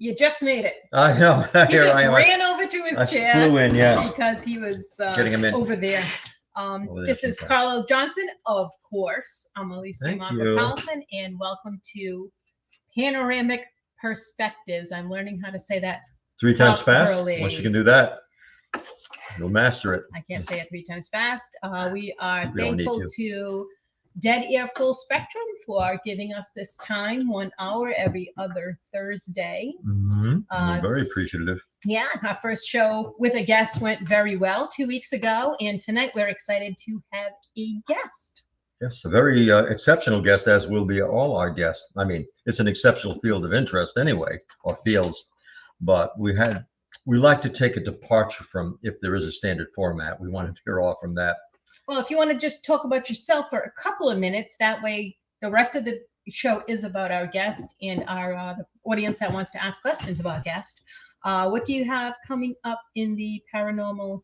You just made it. I know. He Here just I am. ran over to his chair. Flew in, yeah. Because he was Getting him in. over there. This is Carlo Johnson, of course. I'm Alicia Margaret Powelson, and welcome to Panoramic Perspectives. I'm learning how to say that 3 times fast. Once you can do that, you'll master it. I can't say it 3 times fast. We are thankful to Dead Air Full Spectrum for giving us this time, 1 hour every other Thursday. We're very appreciative. Yeah, our first show with a guest went very well 2 weeks ago, and tonight we're excited to have a guest. Yes, a very exceptional guest, as will be all our guests. I mean, it's an exceptional field of interest anyway, or fields, but we like to take a departure from, if there is a standard format, we want to veer off from that. Well, if you want to just talk about yourself for a couple of minutes, that way the rest of the show is about our guest and our the audience that wants to ask questions about guest. What do you have coming up in the paranormal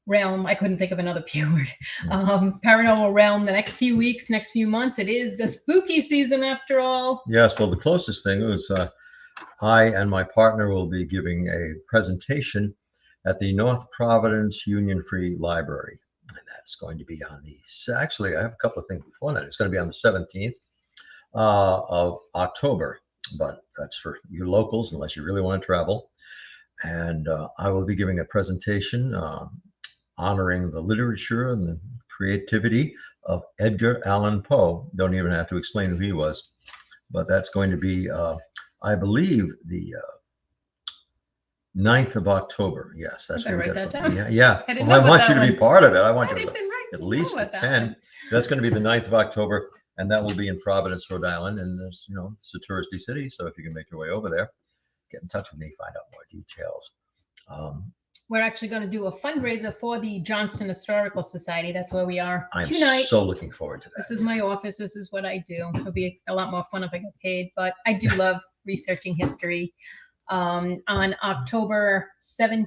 realm? I couldn't think of another P word. Paranormal realm, the next few weeks, next few months. It is the spooky season after all. Yes, well, the closest thing was I and my partner will be giving a presentation at the North Providence Union Free Library. And that's going to be on actually, I have a couple of things before that. It's going to be on the 17th of October, but that's for you locals, unless you really want to travel. And I will be giving a presentation honoring the literature and the creativity of Edgar Allan Poe. Don't even have to explain who he was, but that's going to be, I believe, the 9th of October. Yes, that's what we got. Yeah. I want you to be part of it. I want you to at least attend. That's going to be the 9th of October, and that will be in Providence, Rhode Island. And there's, it's a touristy city, so if you can make your way over there, get in touch with me, find out more details. We're actually going to do a fundraiser for the Johnston Historical Society. That's where we are tonight. I'm so looking forward to that. This is my office. This is what I do. It'll be a lot more fun if I get paid, but I do love researching history. On October 17th,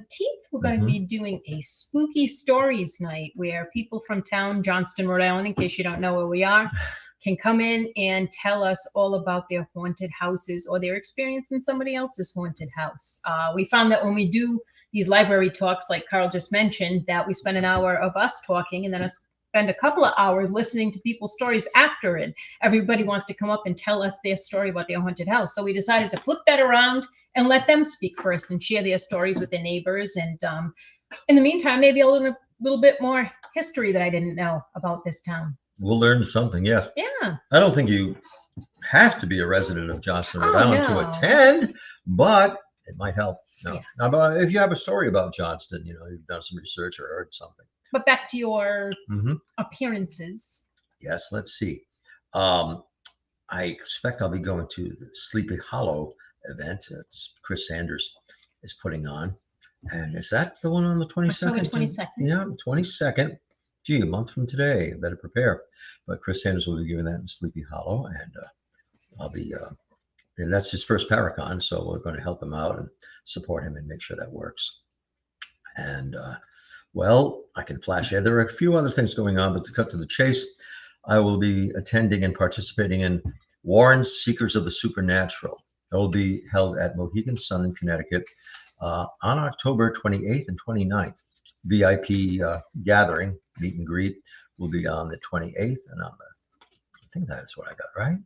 we're going to be doing a spooky stories night where people from town, Johnston, Rhode Island, in case you don't know where we are, can come in and tell us all about their haunted houses or their experience in somebody else's haunted house. We found that when we do these library talks, like Carl just mentioned, that we spend an hour of us talking and then spend a couple of hours listening to people's stories after it. Everybody wants to come up and tell us their story about their haunted house. So we decided to flip that around and let them speak first and share their stories with their neighbors. And in the meantime, maybe a little bit more history that I didn't know about this town. We'll learn something, yes. Yeah. I don't think you have to be a resident of Johnston, Rhode Island to attend, but it might help. No. Yes. If you have a story about Johnston, you've done some research or heard something. But back to your appearances. Yes, let's see. I expect I'll be going to the Sleepy Hollow event that Chris Sanders is putting on. And is that the one on the 22nd? October 22nd. Yeah, 22nd. Gee, a month from today. Better prepare. But Chris Sanders will be giving that in Sleepy Hollow. And I'll be, and that's his first Paracon. So we're going to help him out and support him and make sure that works. And, well, I can flash ahead. There are a few other things going on, but to cut to the chase, I will be attending and participating in Warren's Seekers of the Supernatural. It will be held at Mohegan Sun in Connecticut on October 28th and 29th. VIP gathering, meet and greet, will be on the 28th and on the, I think that's what I got, right?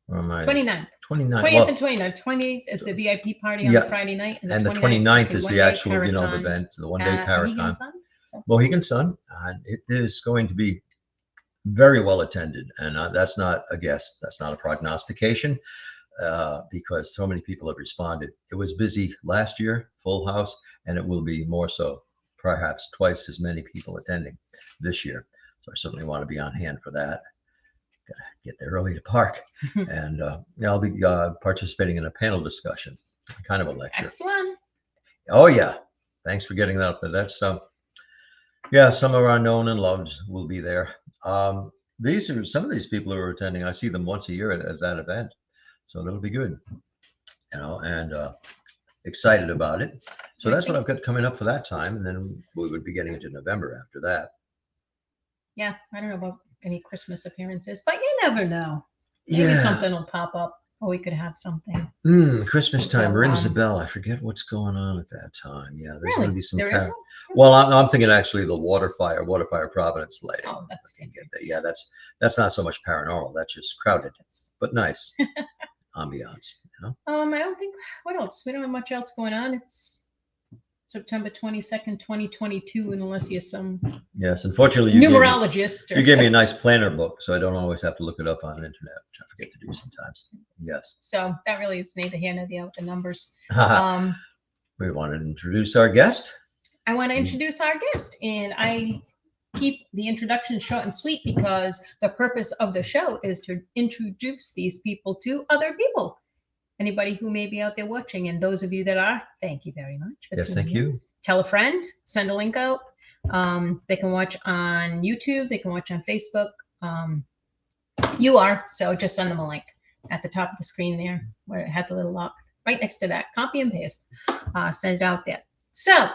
Or am I? 29th. 29th. 20th and 29th. 20th is the VIP party on the Friday night. And the 29th is the actual, the event, the one-day Paracon. Mohegan Sun. And it is going to be very well attended. And that's not a guess. That's not a prognostication. Because so many people have responded. It was busy last year, full house, and it will be more so, perhaps twice as many people attending this year. So I certainly want to be on hand for that. Gotta get there early to park. And I'll be participating in a panel discussion, kind of a lecture. Excellent. Oh yeah, thanks for getting that up there. That's yeah, some of our known and loved will be there. These are some of these people who are attending. I see them once a year at that event. So that'll be good, and excited about it. So that's what I've got coming up for that time. And then we would be getting into November after that. Yeah, I don't know about any Christmas appearances, but you never know. Maybe something will pop up. or we could have something. Christmas So, time rings a bell. I forget what's going on at that time. Yeah, there's going to Really? be some. There is one? Well, I'm thinking actually the water fire Providence lighting. Oh, that's I can get that. Yeah, that's not so much paranormal. That's just crowded, but nice ambiance. You know. I don't think, what else? We don't have much else going on. It's September 22nd, 2022, unless you're some Yes, unfortunately, numerologist. You gave me a nice planner book, so I don't always have to look it up on the internet, which I forget to do sometimes. Yes. So that really is neither here nor there with the numbers. We want to introduce our guest. I want to introduce our guest, and I keep the introduction short and sweet because the purpose of the show is to introduce these people to other people. Anybody who may be out there watching, and those of you that are, thank you very much. Yes, thank you. Tell a friend, send a link out. They can watch on YouTube, they can watch on Facebook. So just send them a link at the top of the screen there, where it had the little lock right next to that. Copy and paste, send it out there. So,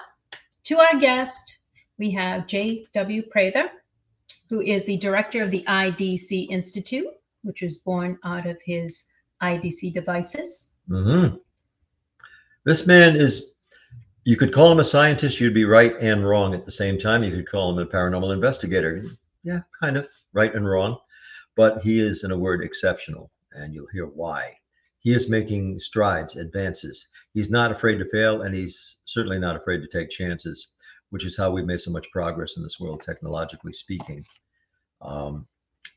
to our guest, we have J.W. Prather, who is the director of the IDC Institute, which was born out of his IDC devices. Mm-hmm. This man is, you could call him a scientist, you'd be right and wrong at the same time. You could call him a paranormal investigator. Yeah, kind of right and wrong. But he is, in a word, exceptional, and you'll hear why. He is making strides, advances. He's not afraid to fail, and he's certainly not afraid to take chances, which is how we've made so much progress in this world, technologically speaking.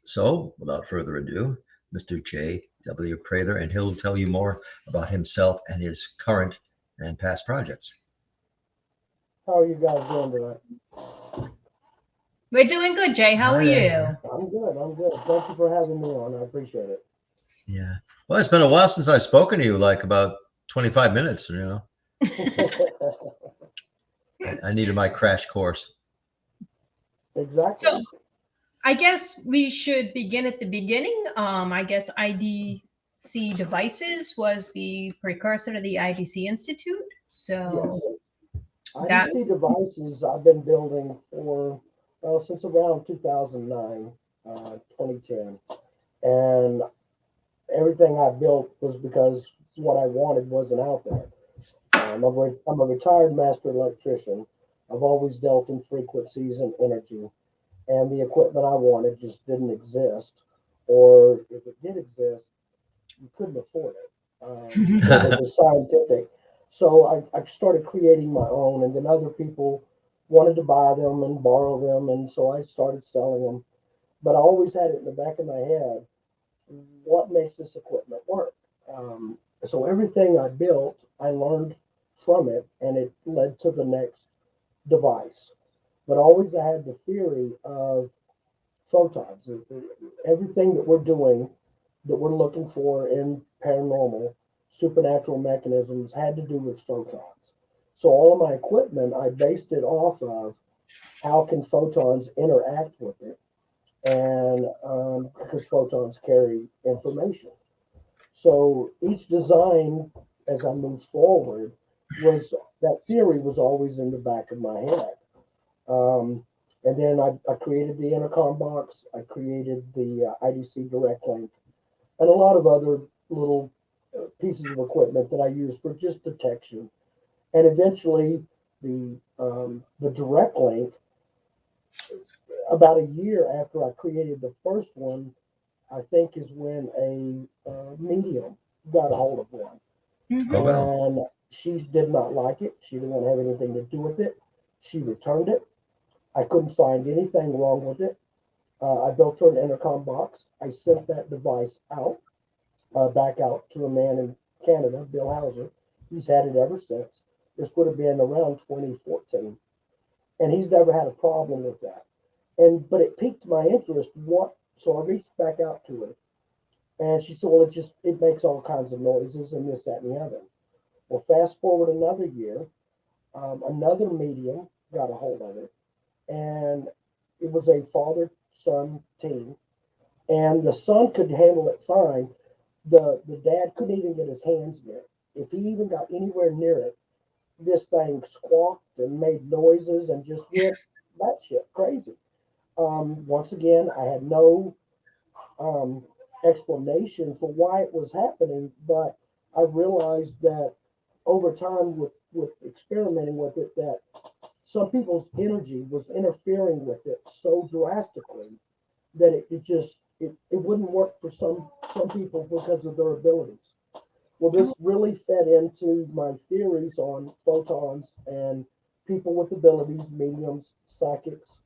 So, without further ado, Mr. J.W. Prather, and he'll tell you more about himself and his current and past projects. How are you guys doing tonight? We're doing good, Jay. How are you? I'm good. Thank you for having me on. I appreciate it. Yeah. Well, it's been a while since I've spoken to you, like about 25 minutes, you know. I needed my crash course. Exactly. So, I guess we should begin at the beginning. I guess IDC Devices was the precursor to the IDC Institute. So, yes. IDC Devices I've been building for since around 2009, 2010, and everything I built was because what I wanted wasn't out there. I'm a retired master electrician. I've always dealt in frequencies and energy, and the equipment I wanted just didn't exist, or if it did exist, you couldn't afford it. It was scientific. So I started creating my own, and then other people wanted to buy them and borrow them, and so I started selling them. But I always had it in the back of my head, what makes this equipment work? So everything I built, I learned from it, and it led to the next device. But always I had the theory of photons. Everything that we're doing, that we're looking for in paranormal, supernatural mechanisms had to do with photons. So all of my equipment, I based it off of how can photons interact with it, and because photons carry information. So each design, as I moved forward, was that theory was always in the back of my head. And then I created the intercom box, I created the IDC direct link, and a lot of other little pieces of equipment that I use for just detection. And eventually, the direct link, about a year after I created the first one, I think is when a medium got a hold of one. Mm-hmm. Oh, wow. And she did not like it. She didn't want to have anything to do with it. She returned it. I couldn't find anything wrong with it. I built her an intercom box. I sent that device out, back out to a man in Canada, Bill Hauser. He's had it ever since. This would have been around 2014. And he's never had a problem with that. But it piqued my interest. So I reached back out to her. And she said, well, it makes all kinds of noises and this, that, and the other. Well, fast forward another year, another medium got a hold of it. And it was a father-son team. And the son could handle it fine. The dad couldn't even get his hands near it. If he even got anywhere near it, this thing squawked and made noises and just went batshit crazy. Once again, I had no explanation for why it was happening, but I realized that over time with experimenting with it, that some people's energy was interfering with it so drastically that it wouldn't work for some people because of their abilities. Well, this really fed into my theories on photons and people with abilities, mediums, psychics.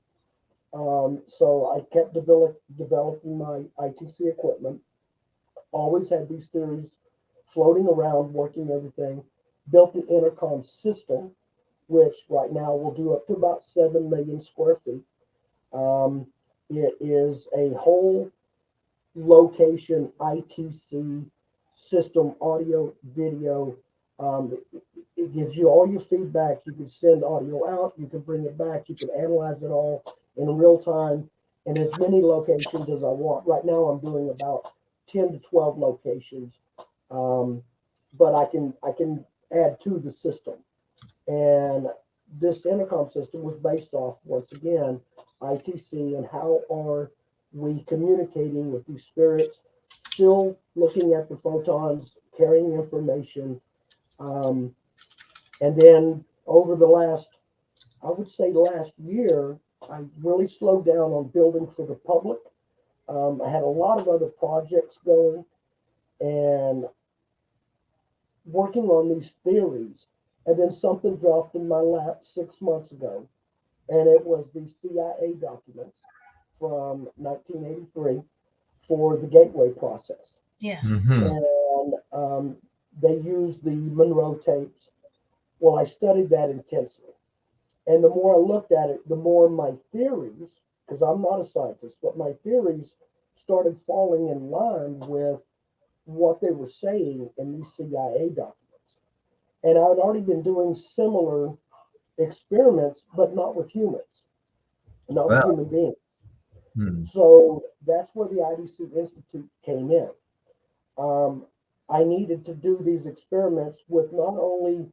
So I kept developing my ITC equipment, always had these theories floating around, working everything, built the intercom system, which right now will do up to about 7 million square feet. It is a whole location ITC system, audio, video. It gives you all your feedback. You can send audio out, you can bring it back, you can analyze it all in real time in as many locations as I want. Right now, I'm doing about 10 to 12 locations, but I can add to the system. And this intercom system was based off, once again, ITC and how are we communicating with these spirits, still looking at the photons, carrying information. Um, and then over the last, I would say last year, I really slowed down on building for the public. I had a lot of other projects going and working on these theories. And then something dropped in my lap 6 months ago, and it was the CIA documents from 1983 for the gateway process. Yeah. And they used the Monroe tapes. Well, I studied that intensely. And the more I looked at it, the more my theories, because I'm not a scientist, but my theories started falling in line with what they were saying in these CIA documents. And I had already been doing similar experiments, but not with humans, not with human beings. So that's where the IDC Institute came in. I needed to do these experiments with not only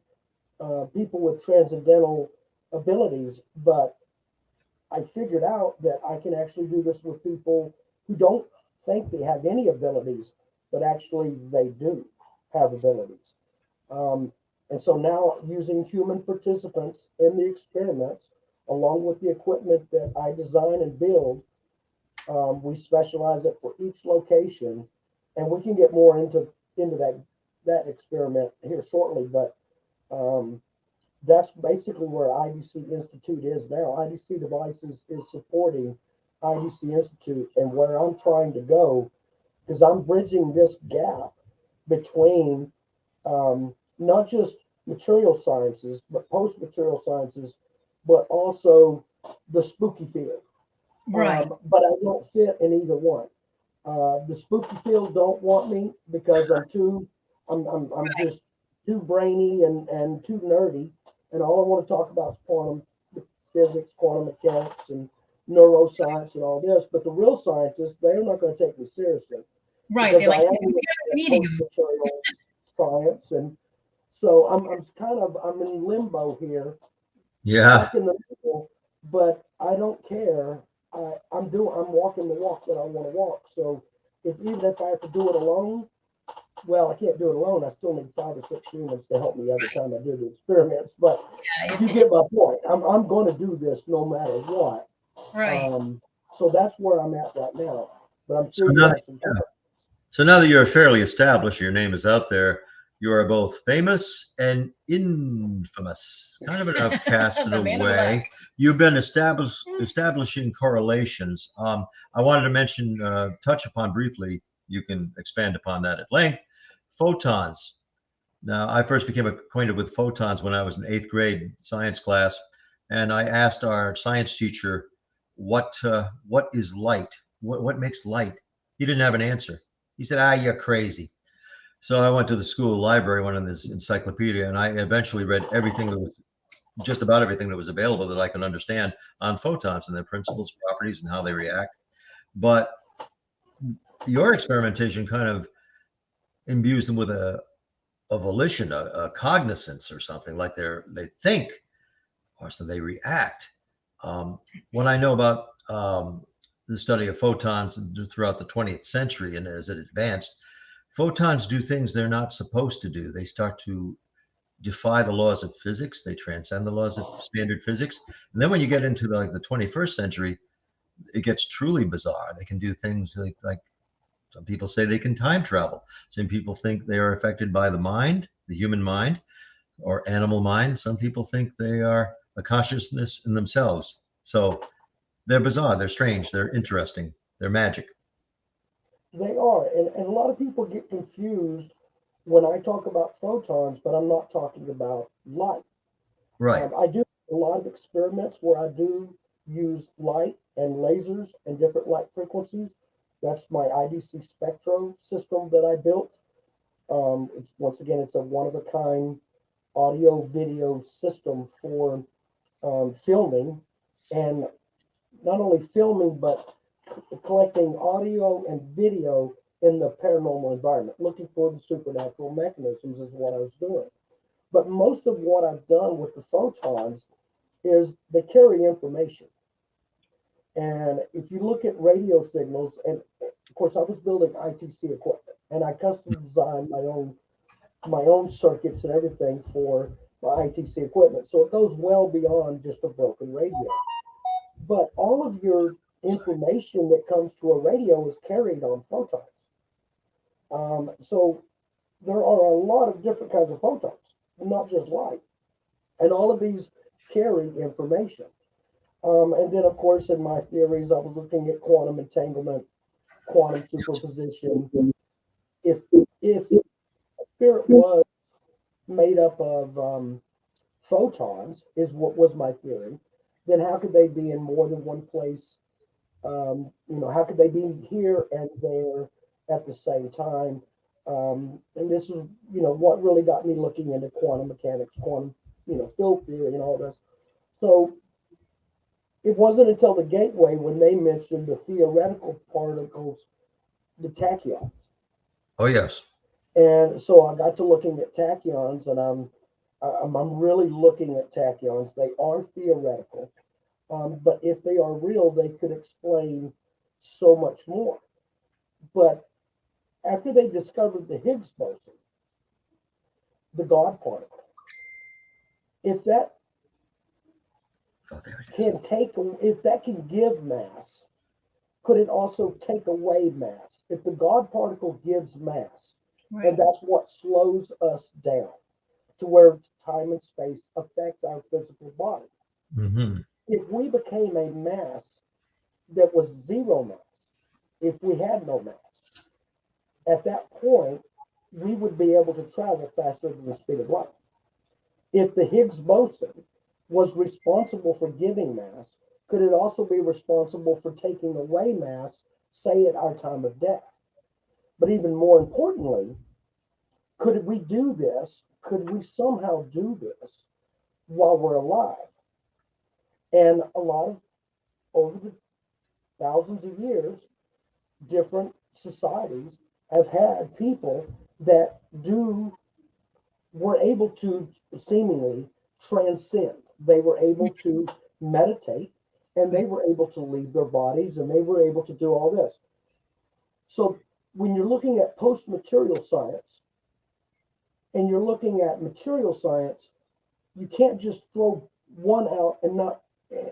people with transcendental abilities, but I figured out that I can actually do this with people who don't think they have any abilities, but actually they do have abilities. And so now, using human participants in the experiments, along with the equipment that I design and build, we specialize it for each location, and we can get more into that experiment here shortly. But that's basically where IDC Institute is now. IDC Devices is supporting IDC Institute, and where I'm trying to go, because I'm bridging this gap between not just material sciences, but post-material sciences, but also the spooky field. Right. But I don't fit in either one. The spooky field don't want me because I'm just too brainy and too nerdy, and all I want to talk about is quantum physics, quantum mechanics, and neuroscience and all this. But the real scientists, they're not going to take me seriously. Right. Because They're like, I am post-material science, and so I'm in limbo here. Yeah. Stuck in the middle, but I don't care. I'm walking the walk that I want to walk. So even if I have to do it alone, well, I can't do it alone. I still need 5 or 6 humans to help me every time I do the experiments. But you get my point. I'm going to do this no matter what. Right. So that's where I'm at right now. But I'm sure So now that you're fairly established, your name is out there, you are both famous and infamous, kind of in a cast in a way. You've been establishing correlations. I wanted to mention, touch upon briefly, you can expand upon that at length, photons. Now, I first became acquainted with photons when I was in 8th grade science class, and I asked our science teacher, what is light? What makes light? He didn't have an answer. He said, you're crazy. So I went to the school library, went in this encyclopedia, and I eventually read just about everything that was available that I could understand on photons and their principles, properties, and how they react. But your experimentation kind of imbues them with a volition, a cognizance or something, like they think, or so they react. What I know about the study of photons throughout the 20th century, and as it advanced, photons do things they're not supposed to do. They start to defy the laws of physics. They transcend the laws of standard physics. And then when you get into the 21st century, it gets truly bizarre. They can do things like some people say they can time travel. Some people think they are affected by the mind, the human mind, or animal mind. Some people think they are a consciousness in themselves. So they're bizarre, they're strange, they're interesting, they're magic. They are. And a lot of people get confused when I talk about photons, but I'm not talking about light. Right. I do a lot of experiments where I do use light and lasers and different light frequencies. That's my IDC spectro system that I built. Once again, it's a one-of-a-kind audio video system for filming, and not only filming, but collecting audio and video in the paranormal environment, looking for the supernatural mechanisms is what I was doing. But most of what I've done with the photons is they carry information. And if you look at radio signals, and of course I was building ITC equipment, and I custom designed my own circuits and everything for my ITC equipment. So it goes well beyond just a broken radio. But all of your information that comes to a radio is carried on photons. So there are a lot of different kinds of photons, not just light. And all of these carry information. And then, of course, in my theories, I was looking at quantum entanglement, quantum superposition. If spirit was made up of photons, is what was my theory, then how could they be in more than one place? How could they be here and there at the same time? And this is, what really got me looking into quantum mechanics, quantum, field theory and all this. So it wasn't until the gateway when they mentioned the theoretical particles, the tachyons. Oh, yes. And so I got to looking at tachyons, and I'm really looking at tachyons. They are theoretical, but if they are real, they could explain so much more. But after they discovered the Higgs boson, the God particle, if that can give mass, could it also take away mass? If the God particle gives mass, Right. and that's what slows us down to where time and space affect our physical body. Mm-hmm. If we became a mass that was zero mass, if we had no mass, at that point, we would be able to travel faster than the speed of light. If the Higgs boson was responsible for giving mass, could it also be responsible for taking away mass, say at our time of death? But even more importantly, could we do this? Could we somehow do this while we're alive? And a lot of, over the thousands of years, different societies have had people that were able to seemingly transcend. They were able to meditate, and they were able to leave their bodies, and they were able to do all this. So when you're looking at post-material science and you're looking at material science, you can't just throw one out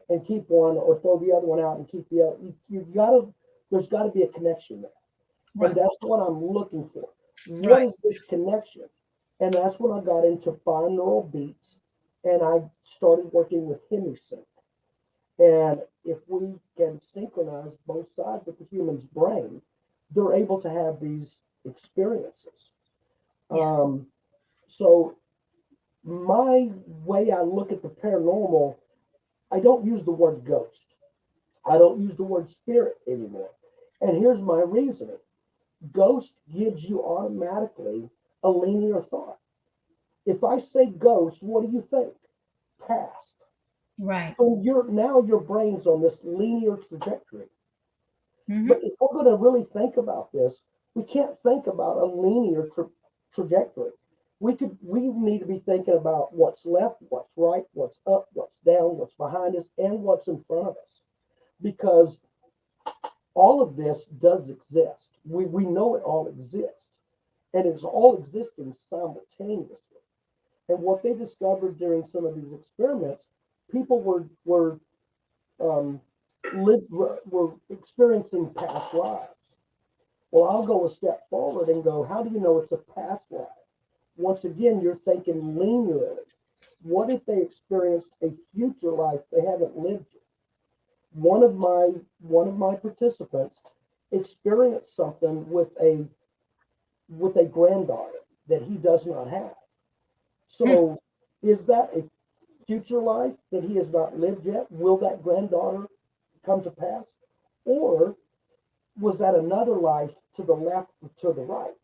and keep one, or throw the other one out and keep the other. There's got to be a connection there. Right. And that's what I'm looking for. What is this connection? And that's when I got into binaural beats, and I started working with HemiSync. And if we can synchronize both sides of the human's brain, they're able to have these experiences. Yes. So my way I look at the paranormal, I don't use the word ghost. I don't use the word spirit anymore. And here's my reasoning. Ghost gives you automatically a linear thought. If I say ghost, what do you think? Past. Right. So your brain's on this linear trajectory. Mm-hmm. But if we're going to really think about this, we can't think about a linear trajectory. We need to be thinking about what's left, what's right, what's up, what's down, what's behind us, and what's in front of us. Because all of this does exist. We know it all exists, and it's all existing simultaneously. And what they discovered during some of these experiments, people um, were experiencing past lives. Well, I'll go a step forward and go, how do you know it's a past life? Once again, you're thinking linearly. What if they experienced a future life they haven't lived yet? One of my participants experienced something with a granddaughter that he does not have. So is that a future life that he has not lived yet? Will that granddaughter come to pass? Or was that another life to the left or to the right?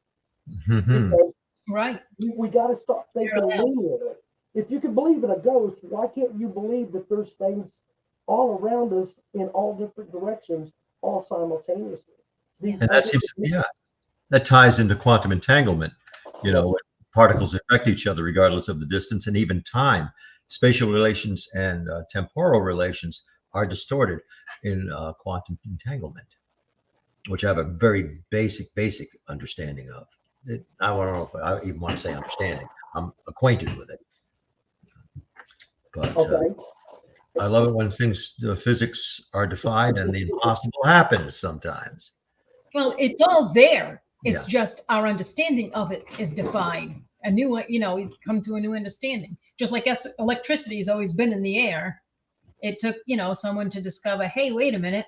Because Right. we got to stop thinking linearly. If you can believe in a ghost, why can't you believe that there's things all around us in all different directions, all simultaneously? And that seems, that ties into quantum entanglement. You know, when particles affect each other regardless of the distance and even time. Spatial relations and temporal relations are distorted in quantum entanglement, which I have a very basic understanding of. I don't know if I even want to say understanding. I'm acquainted with it. But I love it when the physics are defied and the impossible happens sometimes. Well, it's all there. It's just our understanding of it is defined. A new, we've come to a new understanding. Just like electricity has always been in the air. It took, someone to discover, hey, wait a minute,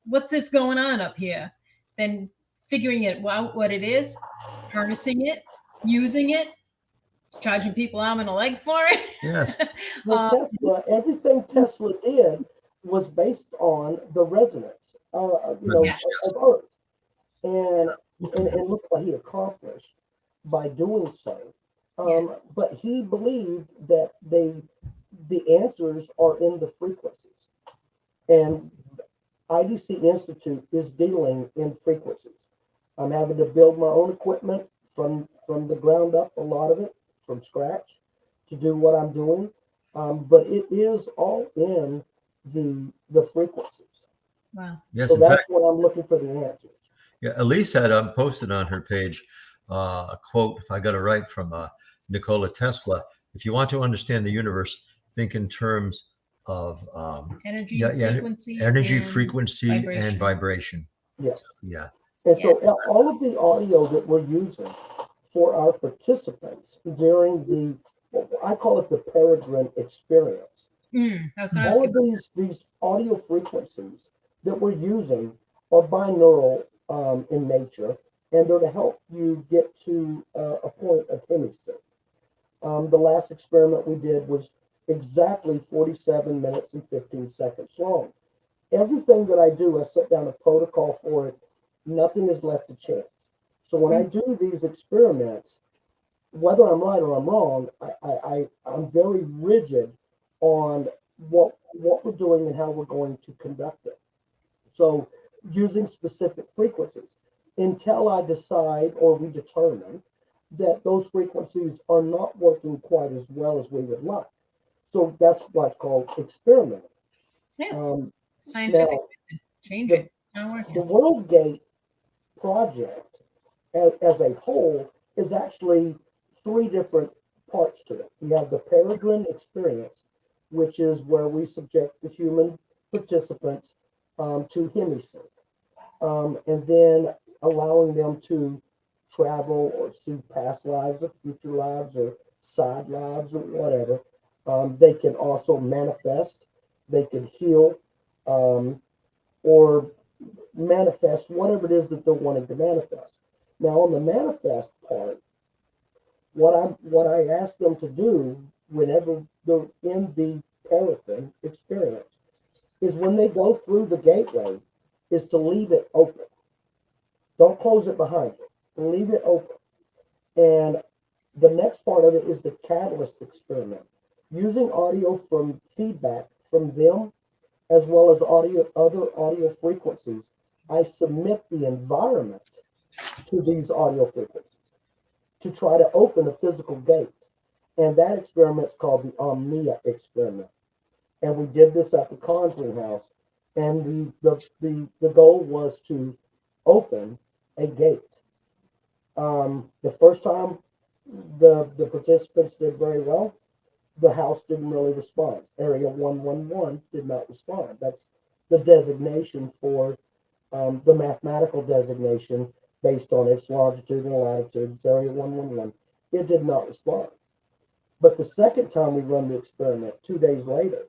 what's this going on up here? Then figuring it out what it is, harnessing it, using it, charging people arm and a leg for it. Yes. Well, everything Tesla did was based on the resonance, of Earth, and look what he accomplished by doing so. But he believed that the answers are in the frequencies, and IDC Institute is dealing in frequencies. I'm having to build my own equipment from the ground up, a lot of it from scratch, to do what I'm doing. But it is all in the frequencies. Wow. Yes, so in that's fact, what I'm looking for the answers. Yeah, Elise had posted on her page a quote, if I got it right, from Nikola Tesla. If you want to understand the universe, think in terms of energy, frequency, and vibration. Yes. Yeah. And so all of the audio that we're using for our participants during I call it the Peregrine experience. All of these audio frequencies that we're using are binaural in nature, and they're to help you get to a point of hemisync. The last experiment we did was exactly 47 minutes and 15 seconds long. Everything that I do, I set down a protocol for it. Nothing is left to chance. So when I do these experiments, whether I'm right or I'm wrong, I'm very rigid on what we're doing and how we're going to conduct it. So using specific frequencies until I decide or we determine that those frequencies are not working quite as well as we would like. So that's what's called experimenting. Scientific. Change it. The World Gate project as a whole is actually three different parts to it. We have the Peregrine experience, which is where we subject the human participants to hemisync, and then allowing them to travel or see past lives or future lives or side lives or whatever. They can also manifest, they can heal, or manifest whatever it is that they're wanting to manifest. Now, on the manifest part, what I ask them to do whenever they're in the Peregrine experience is when they go through the gateway is to leave it open. Don't close it behind you. Leave it open. And the next part of it is the catalyst experiment. Using audio from feedback from them, as well as other audio frequencies, I submit the environment to these audio frequencies to try to open a physical gate. And that experiment is called the Omnia experiment. And we did this at the Conjuring House and the goal was to open a gate. The first time the participants did very well. The House didn't really respond. Area 111 did not respond. That's the designation for the mathematical designation based on its longitude and latitude. It's Area 111. It did not respond. But the second time we run the experiment, 2 days later,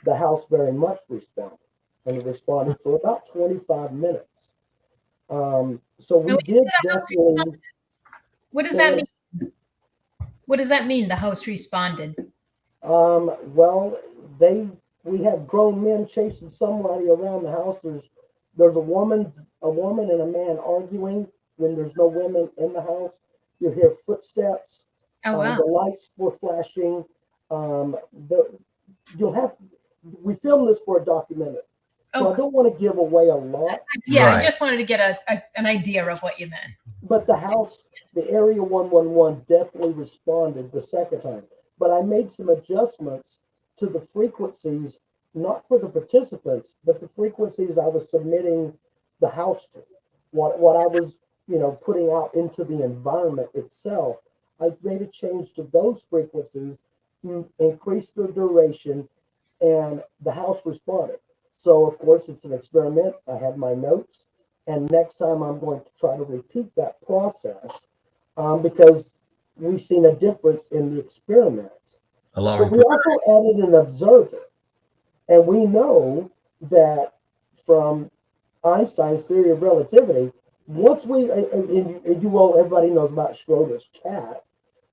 the House very much responded, and it responded for about 25 minutes. So we did definitely. What does that mean? What does that mean? The House responded. Well, we have grown men chasing somebody around the house. There's a woman and a man arguing when there's no women in the house. You hear footsteps. Oh wow. The lights were flashing. We filmed this for a documentary. So I don't want to give away a lot. Yeah, right. I just wanted to get an idea of what you meant. But the house, the Area 111 definitely responded the second time. But I made some adjustments to the frequencies, not for the participants, but the frequencies I was submitting the house to. What I was, putting out into the environment itself. I made a change to those frequencies, increased the duration, and the house responded. So, of course, it's an experiment. I had my notes. And next time I'm going to try to repeat that process because we've seen a difference in the experiment. But we also added an observer. And we know that from Einstein's theory of relativity, once everybody knows about Schrodinger's cat.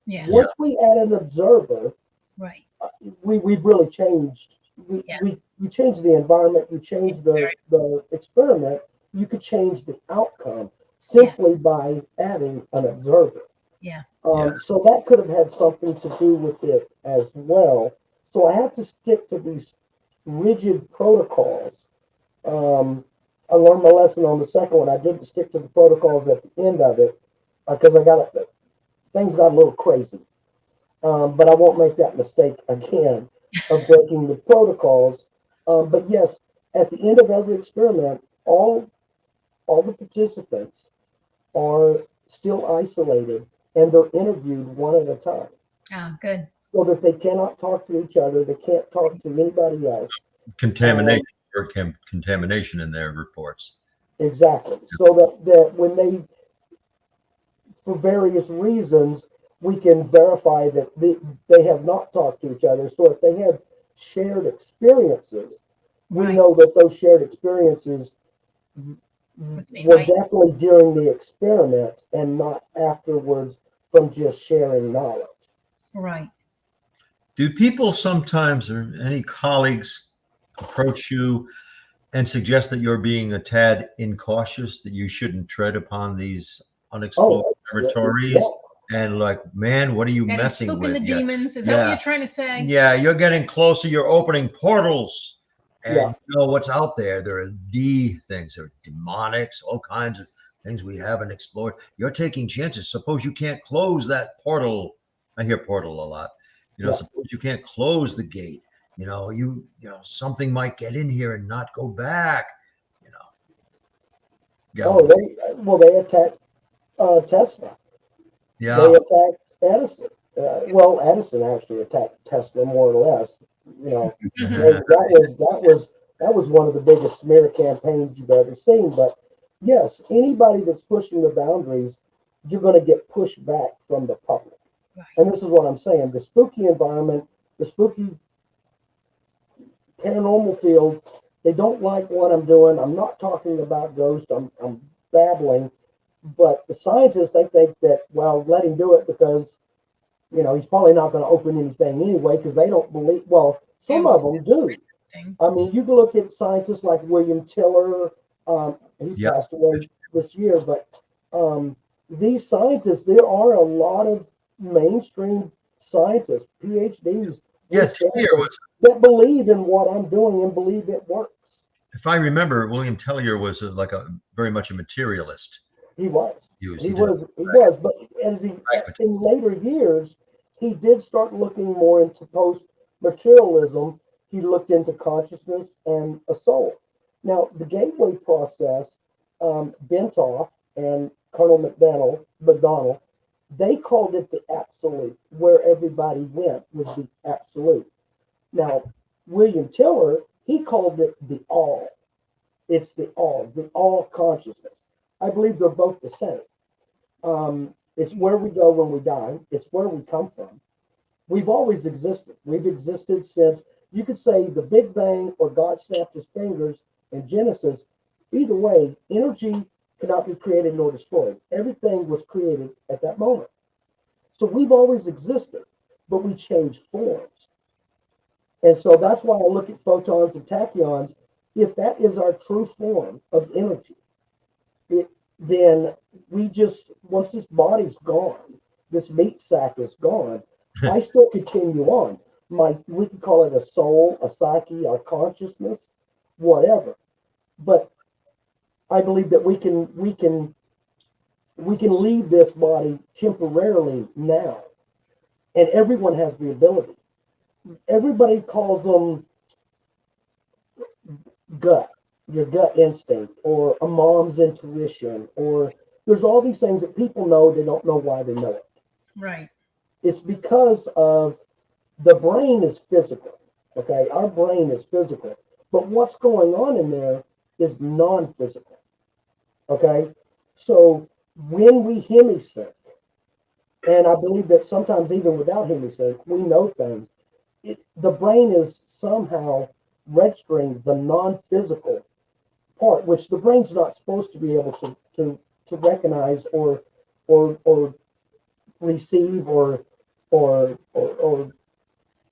Yeah. Once we add an observer, right, we've really changed. We changed the environment. You change the experiment. You could change the outcome simply by adding an observer. Yeah. So that could have had something to do with it as well. So I have to stick to these rigid protocols. I learned my lesson on the second one. I didn't stick to the protocols at the end of it because things got a little crazy. But I won't make that mistake again of breaking the protocols. But yes, at the end of every experiment, all the participants are still isolated and they're interviewed one at a time. Oh, good. So that they cannot talk to each other. They can't talk to anybody else. Contamination in their reports. Exactly. So that when they, for various reasons, we can verify that they have not talked to each other. So if they have shared experiences, we know that those shared experiences were definitely during the experiment and not afterwards from just sharing knowledge. Right. Do people sometimes, or any colleagues, approach you and suggest that you're being a tad incautious, that you shouldn't tread upon these unexplored territories? Yeah. And like, man, what are you messing with? The demons, is that what you're trying to say? Yeah, you're getting closer. You're opening portals. And you know what's out there. There are things. There are demonics, all kinds of things we haven't explored. You're taking chances. Suppose you can't close that portal. I hear portal a lot. Suppose you can't close the gate. Something might get in here and not go back. They attacked Tesla. Yeah. They attacked Edison. Edison actually attacked Tesla more or less. That was one of the biggest smear campaigns you've ever seen. But yes, anybody that's pushing the boundaries, you're going to get pushed back from the public. Right. And this is what I'm saying. The spooky environment, the spooky paranormal field, they don't like what I'm doing. I'm not talking about ghosts. I'm babbling. But the scientists, they think that, let him do it because, he's probably not going to open anything anyway because they don't believe. Well, some of them do. I mean, you can look at scientists like William Tiller. He passed away this year. But these scientists, there are a lot of mainstream scientists, PhDs, that believe in what I'm doing and believe it works. If I remember, William Tiller was very much a materialist. He was. He was. But as in later years, he did start looking more into post-materialism. He looked into consciousness and a soul. Now, the gateway process, Bentoff and Colonel McDonald, they called it the absolute, where everybody went was the absolute. Now, William Tiller, he called it the all. It's the all consciousness. I believe they're both the same. It's where we go when we die. It's where we come from. We've always existed. We've existed since, you could say, the Big Bang or God snapped his fingers in Genesis. Either way, energy cannot be created nor destroyed. Everything was created at that moment. So we've always existed, but we changed forms. And so that's why I look at photons and tachyons. If that is our true form of energy, then we just, once this body's gone, this meat sack is gone, I still continue on. We can call it a soul, a psyche, our consciousness, whatever. But I believe that we can leave this body temporarily now. And everyone has the ability. Everybody calls them your gut instinct, or a mom's intuition, or there's all these things that people know, they don't know why they know it. Right. It's because of the brain is physical. Okay, our brain is physical, but what's going on in there is non-physical. Okay, so when we hemisync, and I believe that sometimes even without hemisync, we know things. The brain is somehow registering the non-physical part, which the brain's not supposed to be able to recognize or receive or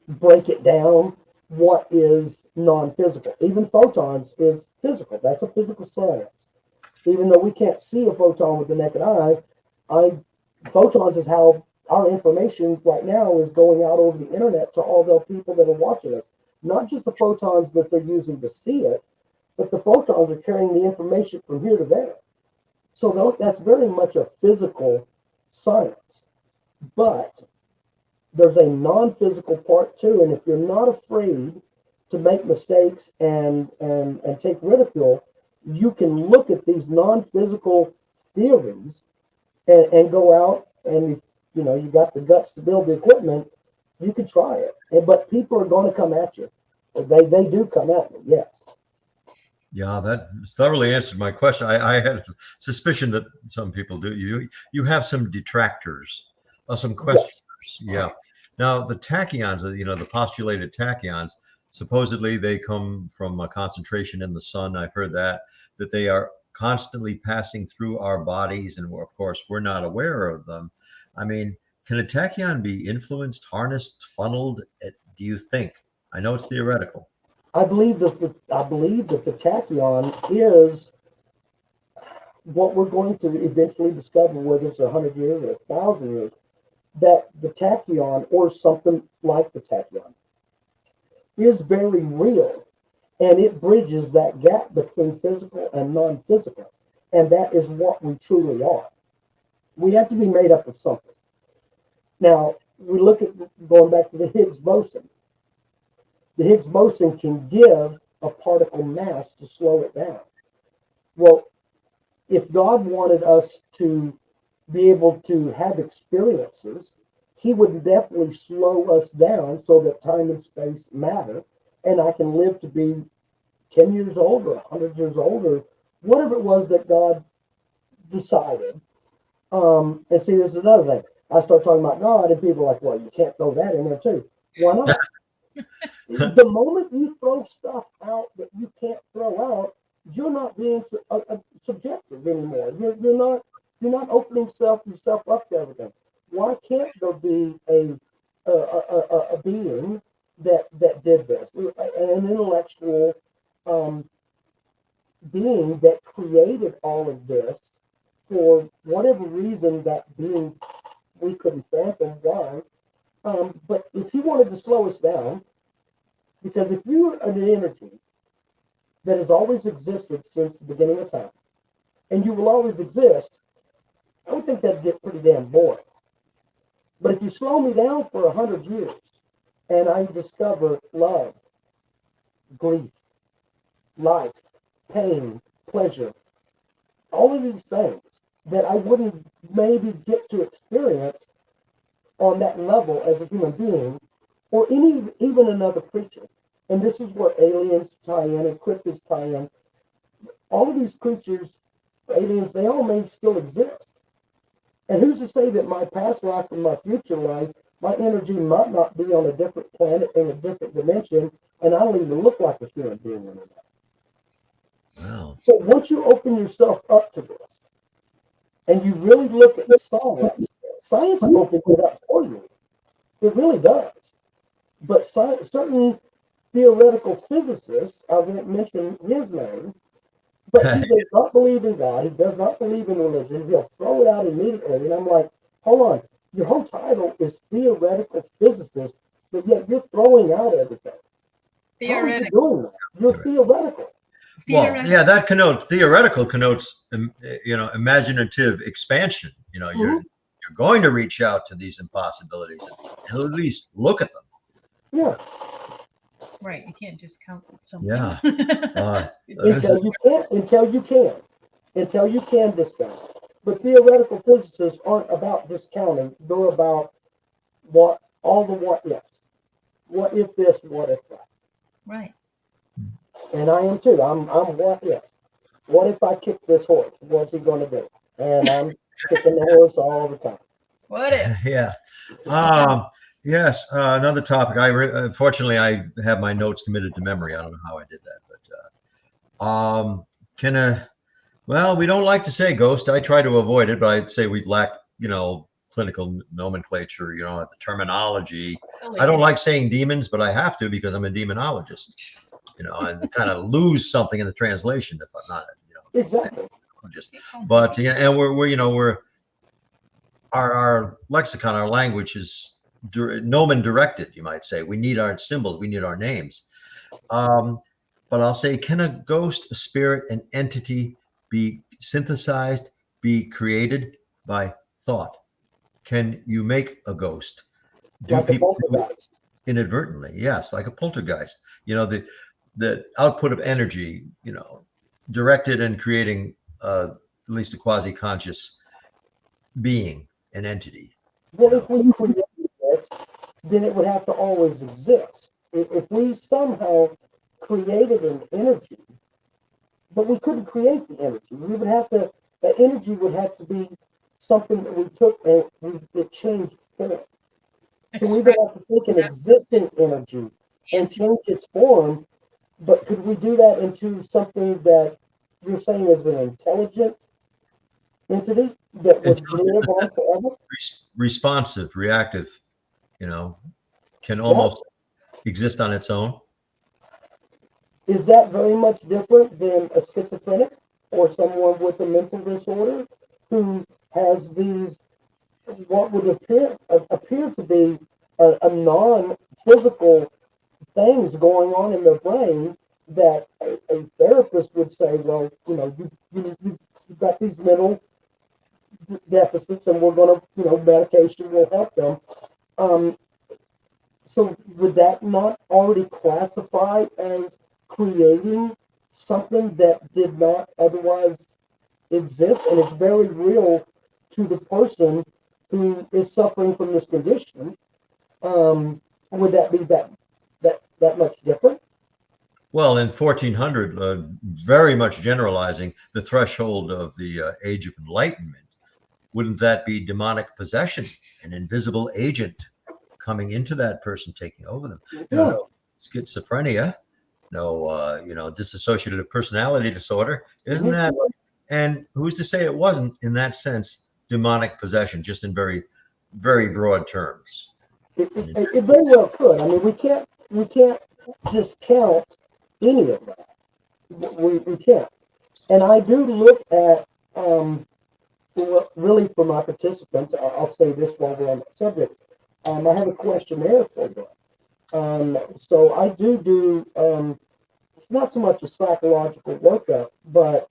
break it down. What is non-physical? Even photons is physical. That's a physical science. Even though we can't see a photon with the naked eye, photons is how our information right now is going out over the internet to all the people that are watching us. Not just the photons that they're using to see it, but the photons are carrying the information from here to there. So that's very much a physical science. But there's a non-physical part too. And if you're not afraid to make mistakes and take ridicule, you can look at these non-physical theories and go out, and you got the guts to build the equipment, you can try it. But people are going to come at you. They do come at me, yes. Yeah, that thoroughly answered my question. I had a suspicion that some people do. You have some detractors, some questioners. Yes. Yeah. Now the tachyons, the postulated tachyons, supposedly they come from a concentration in the sun. I've heard that they are constantly passing through our bodies, and of course we're not aware of them. I mean, can a tachyon be influenced, harnessed, funneled? Do you think? I know it's theoretical. I believe that the tachyon is what we're going to eventually discover, whether it's 100 years or 1,000 years, that the tachyon, or something like the tachyon, is very real, and it bridges that gap between physical and non-physical, and that is what we truly are. We have to be made up of something. Now, we look at, going back to the Higgs boson. The Higgs boson can give a particle mass to slow it down. Well, if God wanted us to be able to have experiences, he would definitely slow us down so that time and space matter, and I can live to be 10 years old or 100 years old or whatever it was that God decided. And see, this is another thing. I start talking about God, and people are like, well, you can't throw that in there too. Why not? The moment you throw stuff out that you can't throw out, you're not being subjective anymore. You're not opening yourself up to everything. Why can't there be a being that did this, an intellectual being that created all of this for whatever reason? That being, we couldn't fathom why. But if he wanted to slow us down, because if you're an energy that has always existed since the beginning of time, and you will always exist, I would think that'd get pretty damn boring. But if you slow me down for 100 years, and I discover love, grief, life, pain, pleasure, all of these things that I wouldn't maybe get to experience on that level as a human being, or even another creature. And this is where aliens tie in and cryptids tie in. All of these creatures, aliens, they all may still exist. And who's to say that my past life and my future life, my energy might not be on a different planet in a different dimension, and I don't even look like a human being anymore. Wow. So once you open yourself up to this, and you really look at science, science opens it up for you. It really does. But certain theoretical physicists, I won't mention his name, but he does not believe in God. He does not believe in religion. He'll throw it out immediately. And I'm like, hold on. Your whole title is theoretical physicist, but yet you're throwing out everything. How are you doing that? You're theoretical. Well, yeah, that theoretical connotes, imaginative expansion. You're going to reach out to these impossibilities and at least look at them. Yeah. Right. You can't discount something. Yeah. Until you can discount. But theoretical physicists aren't about discounting. They're about all the what ifs. What if this? What if that? Right. And I am too. I'm what if. What if I kick this horse? What's he going to do? And I'm kicking the horse all the time. What if? Yeah. Yes. Another topic. Fortunately, I have my notes committed to memory. I don't know how I did that, but well, we don't like to say ghost. I try to avoid it, but I'd say we lack, clinical nomenclature, the terminology. I don't like saying demons, but I have to because I'm a demonologist, and kind of lose something in the translation if I'm not, Exactly. But and we're our lexicon, our language is nomen directed, you might say. We need our symbols, we need our names. But I'll say, can a ghost, a spirit, an entity be synthesized, be created by thought? Can you make a ghost? Do like people do it inadvertently? Yes, like a poltergeist. The output of energy, directed and creating at least a quasi-conscious being, an entity. Well, if we created it, then it would have to always exist. If we somehow created an energy, but we couldn't create the energy, the energy would have to be something that we took and it changed form. So we would have to take an existing energy and change its form, but could we do that into something that you're saying is an intelligent entity that would live on forever? Responsive, reactive, can almost exist on its own. Is that very much different than a schizophrenic or someone with a mental disorder who has these, what would appear to be a non-physical things going on in their brain that a therapist would say, well, you've got these mental deficits and we're going to, medication will help them. So would that not already classify as creating something that did not otherwise exist and it's very real to the person who is suffering from this condition? Would that be that much different? Well, in 1400, very much generalizing, the threshold of the Age of Enlightenment, wouldn't that be demonic possession, an invisible agent coming into that person, taking over them? No schizophrenia, no, dissociative personality disorder, isn't that? And who's to say it wasn't, in that sense, demonic possession, just in very, very broad terms? It very well could. I mean, we can't discount any of that. We can't. And I do look at, really for my participants, I'll say this while we're on the subject. I have a questionnaire for them. So I do, it's not so much a psychological workup, but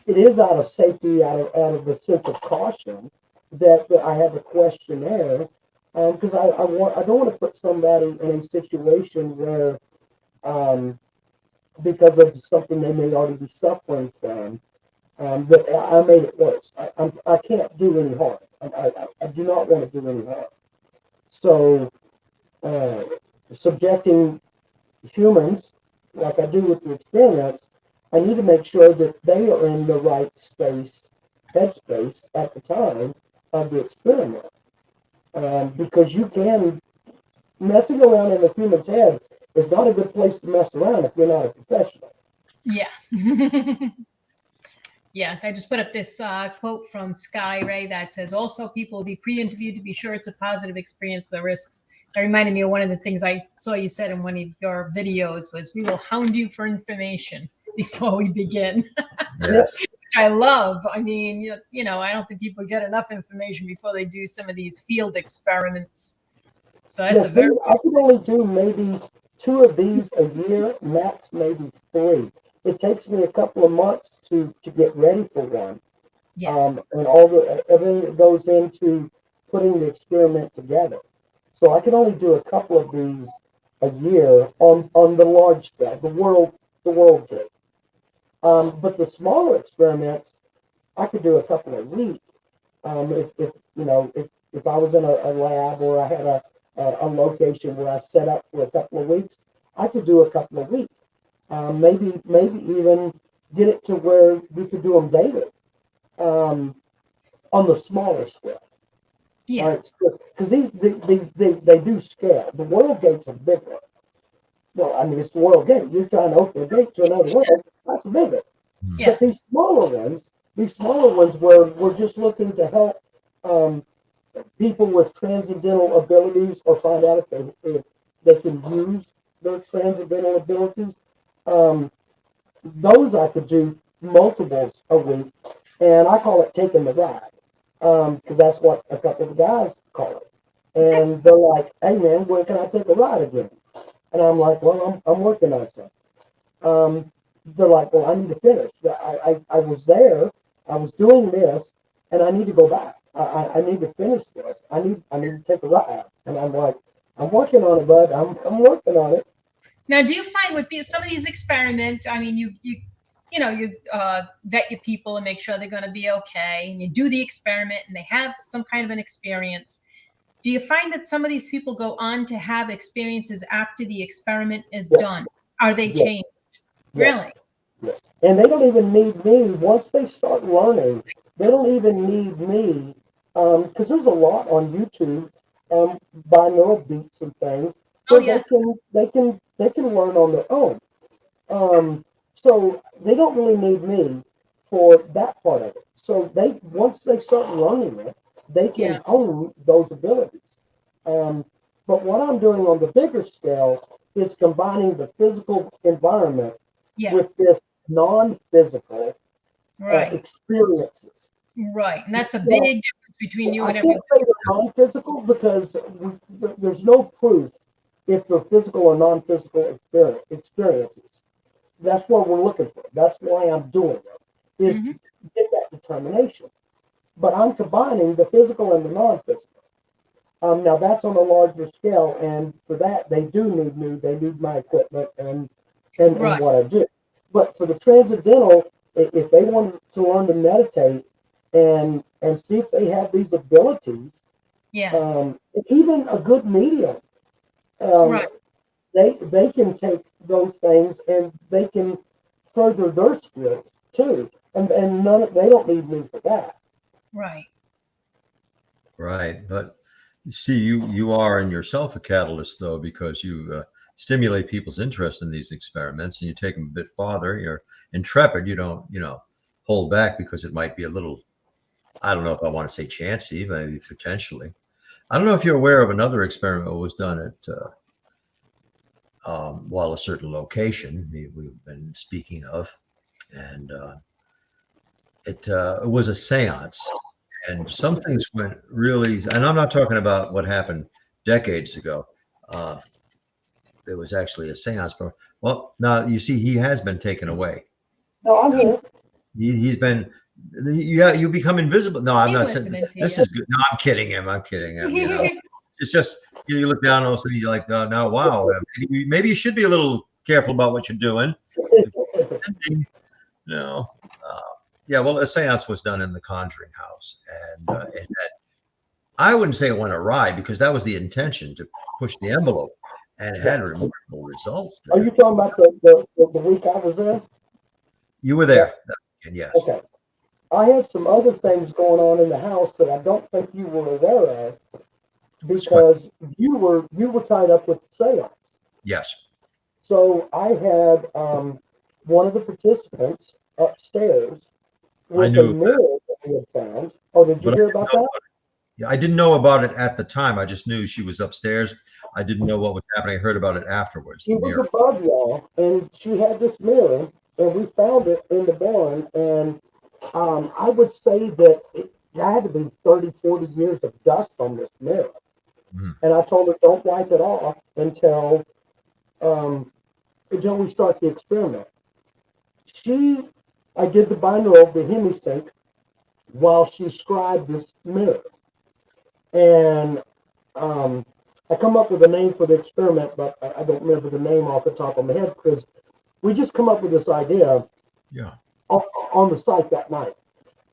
it is out of safety, out of the sense of caution that I have a questionnaire, because I don't want to put somebody in a situation where because of something they may already be suffering from. That I made it worse. I can't do any harm. I do not want to do any harm. So subjecting humans, like I do with the experiments, I need to make sure that they are in the right headspace at the time of the experiment. Because you can, messing around in a human's head is not a good place to mess around if you're not a professional. Yeah. Yeah, I just put up this quote from Sky Ray that says, also people will be pre-interviewed to be sure it's a positive experience, the risks. That reminded me of one of the things I saw you said in one of your videos was, we will hound you for information before we begin. Yes. Which I love. I mean, you know, I don't think people get enough information before they do some of these field experiments. So that's Yes, I can only do maybe 2 of these a year, max maybe 3. It takes me a couple of months to get ready for one. Yes. And everything that goes into putting the experiment together. So I can only do a couple of these a year on the large scale, the world gate. But the smaller experiments, I could do a couple a week. If you know, if I was in a lab or I had a location where I set up for a couple of weeks, I could do a couple a week. Maybe even get it to where we could do them daily. On the smaller scale. Yeah. Right? Because they do scale. The world gate's a big one. Well, I mean, it's the world gate. You're trying to open a gate to another world. That's bigger. Yeah. But these smaller ones where we're just looking to help people with transcendental abilities or find out if they can use those transcendental abilities. Those I could do multiples a week, and I call it taking the ride, because that's what a couple of guys call it. And they're like, "Hey man, when can I take a ride again?" And I'm like, "Well, I'm working on something." They're like, "Well, I need to finish. I was there, I was doing this, and I need to go back. I need to finish this. I need to take a ride." And I'm like, "I'm working on it, bud. I'm working on it." Now, do you find with some of these experiments, I mean, you vet your people and make sure they're going to be okay, and you do the experiment and they have some kind of an experience. Do you find that some of these people go on to have experiences after the experiment is done? Are they changed? Really? Yes. And they don't even need me. Once they start learning, they don't even need me, because there's a lot on YouTube, binaural beats and things where they can learn on their own. So they don't really need me for that part of it. So once they start learning it, they can own those abilities. But what I'm doing on the bigger scale is combining the physical environment with this non-physical experiences. Right, and that's a big difference between you and everybody. I can't say they're non-physical because there's no proof if they're physical or non-physical experiences. That's what we're looking for. That's why I'm doing it, is to get that determination. But I'm combining the physical and the non-physical. Now that's on a larger scale, and for that they do need me. They need my equipment and what I do. But for the transcendental, if they want to learn to meditate and see if they have these abilities, even a good medium, they can take those things and they can further their skills too. And they don't need me for that. Right. Right. But you see, you are in yourself a catalyst, though, because you stimulate people's interest in these experiments and you take them a bit farther. You're intrepid. You don't, hold back because it might be a little, I don't know if I want to say chancy, maybe potentially. I don't know if you're aware of another experiment that was done at a certain location we've been speaking of, and it was a seance, and some things went really, and I'm not talking about what happened decades ago. There was actually a seance, but well, now you see, he has been taken away. No, I'm here. He's been, you become invisible. No, I'm not saying this is good. No, I'm kidding him. It's just, you look down and all of a sudden you're like, oh, no, wow. Maybe you should be a little careful about what you're doing. No. Yeah, well, a seance was done in the Conjuring House, and I wouldn't say it went awry because that was the intention, to push the envelope, and it had remarkable results. Are you talking about the week I was there? You were there, and yes. Okay. I had some other things going on in the house that I don't think you were aware of, because you were tied up with the seance. Yes. So I had one of the participants upstairs with a mirror that we had found. Oh, did you hear about that? Yeah, I didn't know about it at the time. I just knew she was upstairs. I didn't know what was happening. I heard about it afterwards. She was above y'all, and she had this mirror, and we found it in the barn. And I would say that it had to be 30, 40 years of dust on this mirror. And I told her, don't wipe it off until we start the experiment. I did the binaural, the hemisync, while she scribed this mirror. And I come up with a name for the experiment, but I don't remember the name off the top of my head, because we just come up with this idea on the site that night.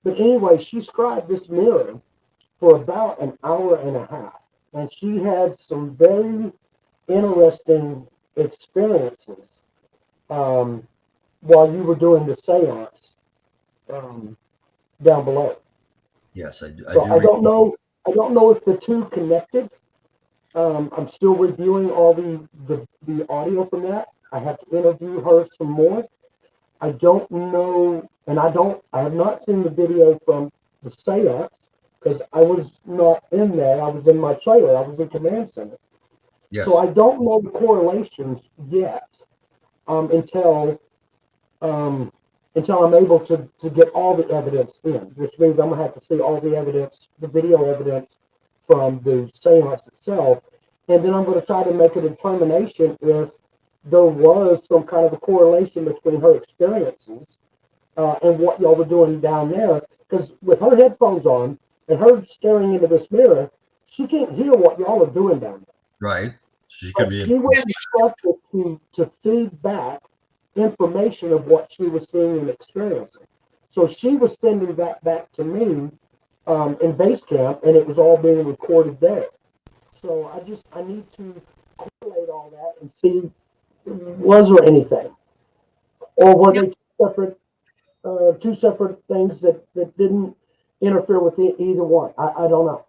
But anyway, she scribed this mirror for about an hour and a half. And she had some very interesting experiences while you were doing the seance down below. Yes, I don't know. I don't know if the two connected. I'm still reviewing all the audio from that. I have to interview her some more. I don't know, and I have not seen the video from the seance, because I was not in there. I was in my trailer. I was in command center. Yes. So I don't know the correlations yet until I'm able to get all the evidence in, which means I'm going to have to see all the evidence, the video evidence from the seance itself. And then I'm going to try to make a determination if there was some kind of a correlation between her experiences and what y'all were doing down there. Because with her headphones on and her staring into this mirror, she can't hear what y'all are doing down there. Right. She could be. She was instructed to feed back information of what she was seeing and experiencing. So she was sending that back to me in base camp, and it was all being recorded there. So I need to correlate all that and see, was there anything, or were they two separate things that didn't interfere with either one? I don't know.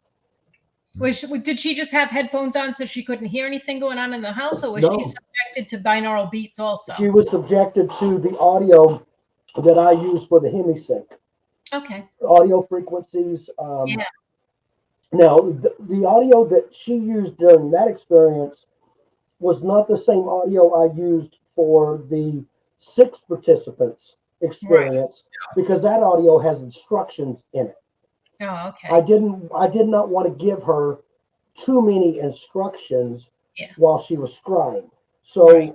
Did she just have headphones on so she couldn't hear anything going on in the house, or was she subjected to binaural beats also? She was subjected to the audio that I use for the hemisync. Okay. Audio frequencies. Now, the audio that she used during that experience was not the same audio I used for the 6 participants experience, because that audio has instructions in it. Oh, okay. I did not want to give her too many instructions while she was scribing. So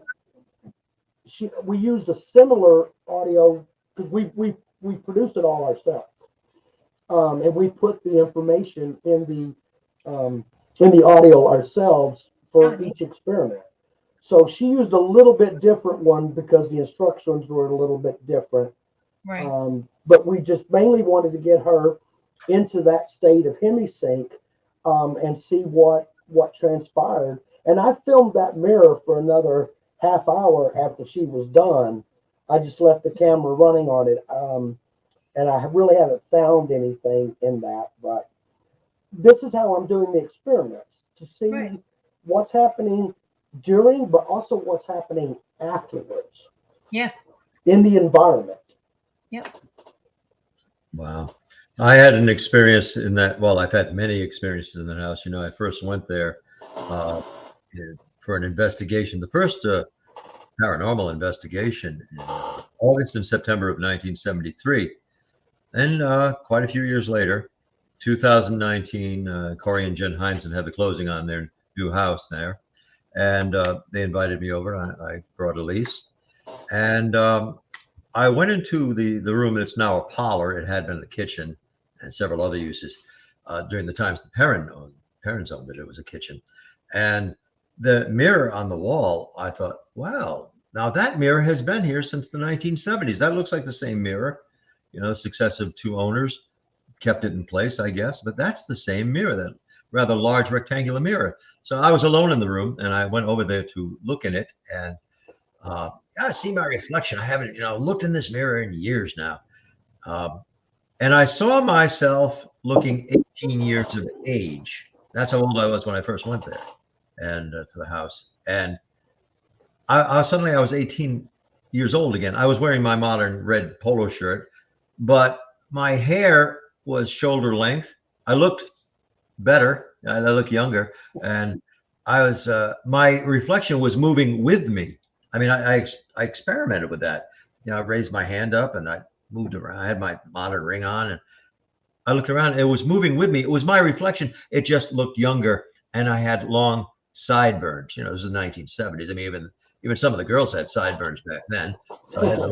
we used a similar audio, because we produced it all ourselves. And we put the information in the audio ourselves for each experiment. So she used a little bit different one because the instructions were a little bit different. Right. But we just mainly wanted to get her into that state of hemisync and see what transpired. And I filmed that mirror for another half hour after she was done. I just left the camera running on it. And I really haven't found anything in that, but this is how I'm doing the experiments, to see what's happening during, but also what's happening afterwards. Yeah. In the environment. Yep. Wow. I had an experience in that. Well, I've had many experiences in the house. I first went there for an investigation, the first paranormal investigation in August and September of 1973. And quite a few years later, 2019, Corey and Jen Heinzen had the closing on their new house there. And they invited me over. I brought Elise. And I went into the room that's now a parlor. It had been the kitchen and several other uses during the times the parents owned it. It was a kitchen. And the mirror on the wall, I thought, wow, Now that mirror has been here since the 1970s. That looks like the same mirror, successive two owners kept it in place, I guess, but that's the same mirror, that rather large rectangular mirror. So I was alone in the room and I went over there to look in it, and I see my reflection. I haven't, looked in this mirror in years now. And I saw myself looking 18 years of age. That's how old I was when I first went there and to the house. And suddenly I was 18 years old again. I was wearing my modern red polo shirt, but my hair was shoulder length. I looked better. I looked younger, and I was my reflection was moving with me. I mean, I experimented with that. I raised my hand up and I moved around. I had my modern ring on, and I looked around. It was moving with me. It was my reflection. It just looked younger, and I had long sideburns. This is the 1970s. I mean, even some of the girls had sideburns back then. So I had the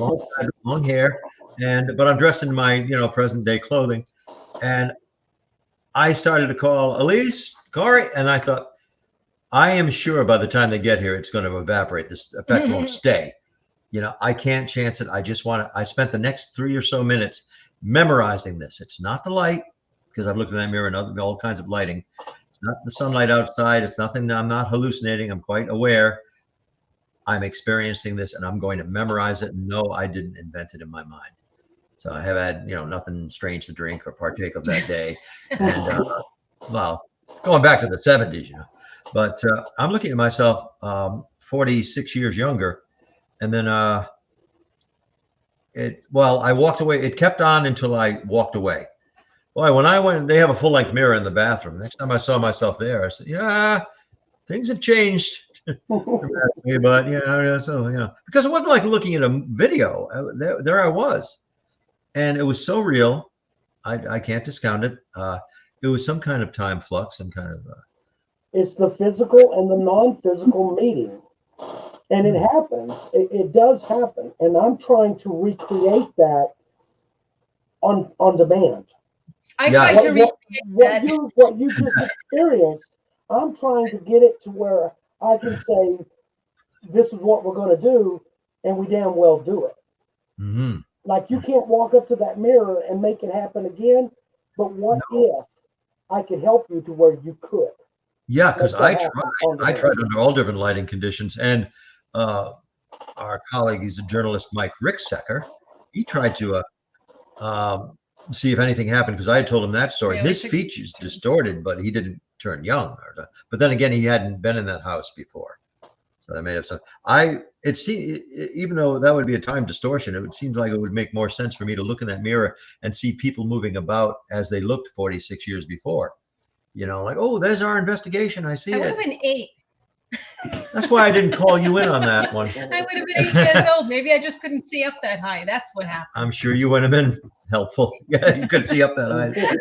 long hair, but I'm dressed in my present day clothing, and I started to call Elise, Corey, and I thought, I am sure by the time they get here, it's going to evaporate. This effect won't stay. I can't chance it. I spent the next 3 or so minutes memorizing this. It's not the light, because I've looked in that mirror and all kinds of lighting. It's not the sunlight outside. It's nothing. I'm not hallucinating. I'm quite aware. I'm experiencing this, and I'm going to memorize it. No, I didn't invent it in my mind. So I have had, nothing strange to drink or partake of that day. And, well, going back to the 70s, but I'm looking at myself 46 years younger. And then I walked away. It kept on until I walked away. Boy, when I went, they have a full length mirror in the bathroom. Next time I saw myself there, I said, yeah, things have changed. But, so, because it wasn't like looking at a video. There I was. And it was so real. I can't discount it. It was some kind of time flux, some kind of. It's the physical and the non-physical meeting. And it happens. It does happen. And I'm trying to recreate that on demand. I try to recreate that. What you just experienced, I'm trying to get it to where I can say, this is what we're going to do, and we damn well do it. Mm-hmm. Like, you can't walk up to that mirror and make it happen again, but what if I could help you to where you could? Yeah, because I tried under all different lighting conditions, and our colleague, he's a journalist, Mike Ricksecker, he tried to see if anything happened, because I had told him that story. Really? His features distorted, but he didn't turn young. But then again, he hadn't been in that house before. So that made up some. Even though that would be a time distortion, it would seem like it would make more sense for me to look in that mirror and see people moving about as they looked 46 years before. Like, oh, there's our investigation. I see it. I would have been 8. That's why I didn't call you in on that one. I would have been 8 years old. Maybe I just couldn't see up that high. That's what happened. I'm sure you would have been helpful. Yeah, you could see up that high.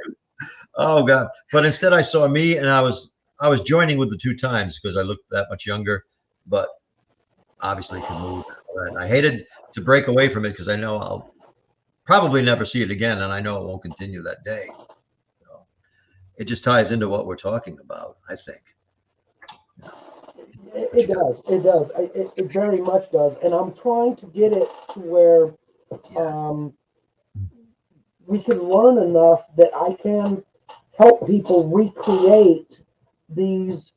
Oh God! But instead, I saw me, and I was joining with the 2 times because I looked that much younger, but obviously could move. And I hated to break away from it because I know I'll probably never see it again, and I know it won't continue that day. So it just ties into what we're talking about, I think. It does. It very much does. And I'm trying to get it to where we can learn enough that I can help people recreate these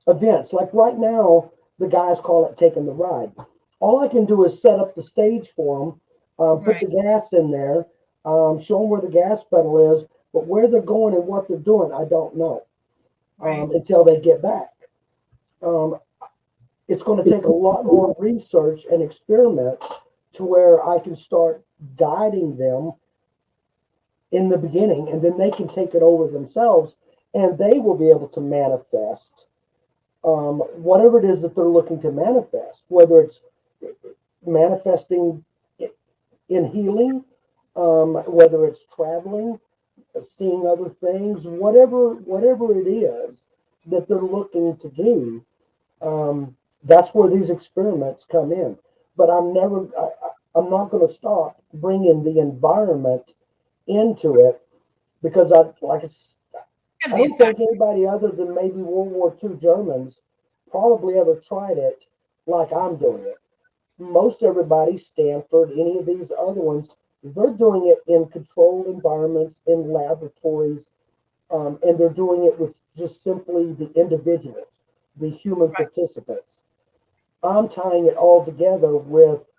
events. Like right now, the guys call it taking the ride. All I can do is set up the stage for them, put the gas in there, show them where the gas pedal is, but where they're going and what they're doing, I don't know until they get back. It's going to take a lot more research and experiments to where I can start guiding them in the beginning, and then they can take it over themselves, and they will be able to manifest whatever it is that they're looking to manifest, whether it's manifesting in healing, whether it's traveling, seeing other things, whatever it is that they're looking to do. That's where these experiments come in. But I'm not going to stop bringing the environment into it, because I don't think anybody other than maybe World War II Germans probably ever tried it like I'm doing it. most everybody, Stanford, any of these other ones, they're doing it in controlled environments, in laboratories, and they're doing it with just simply the individuals, the human Right. participants. I'm tying it all together with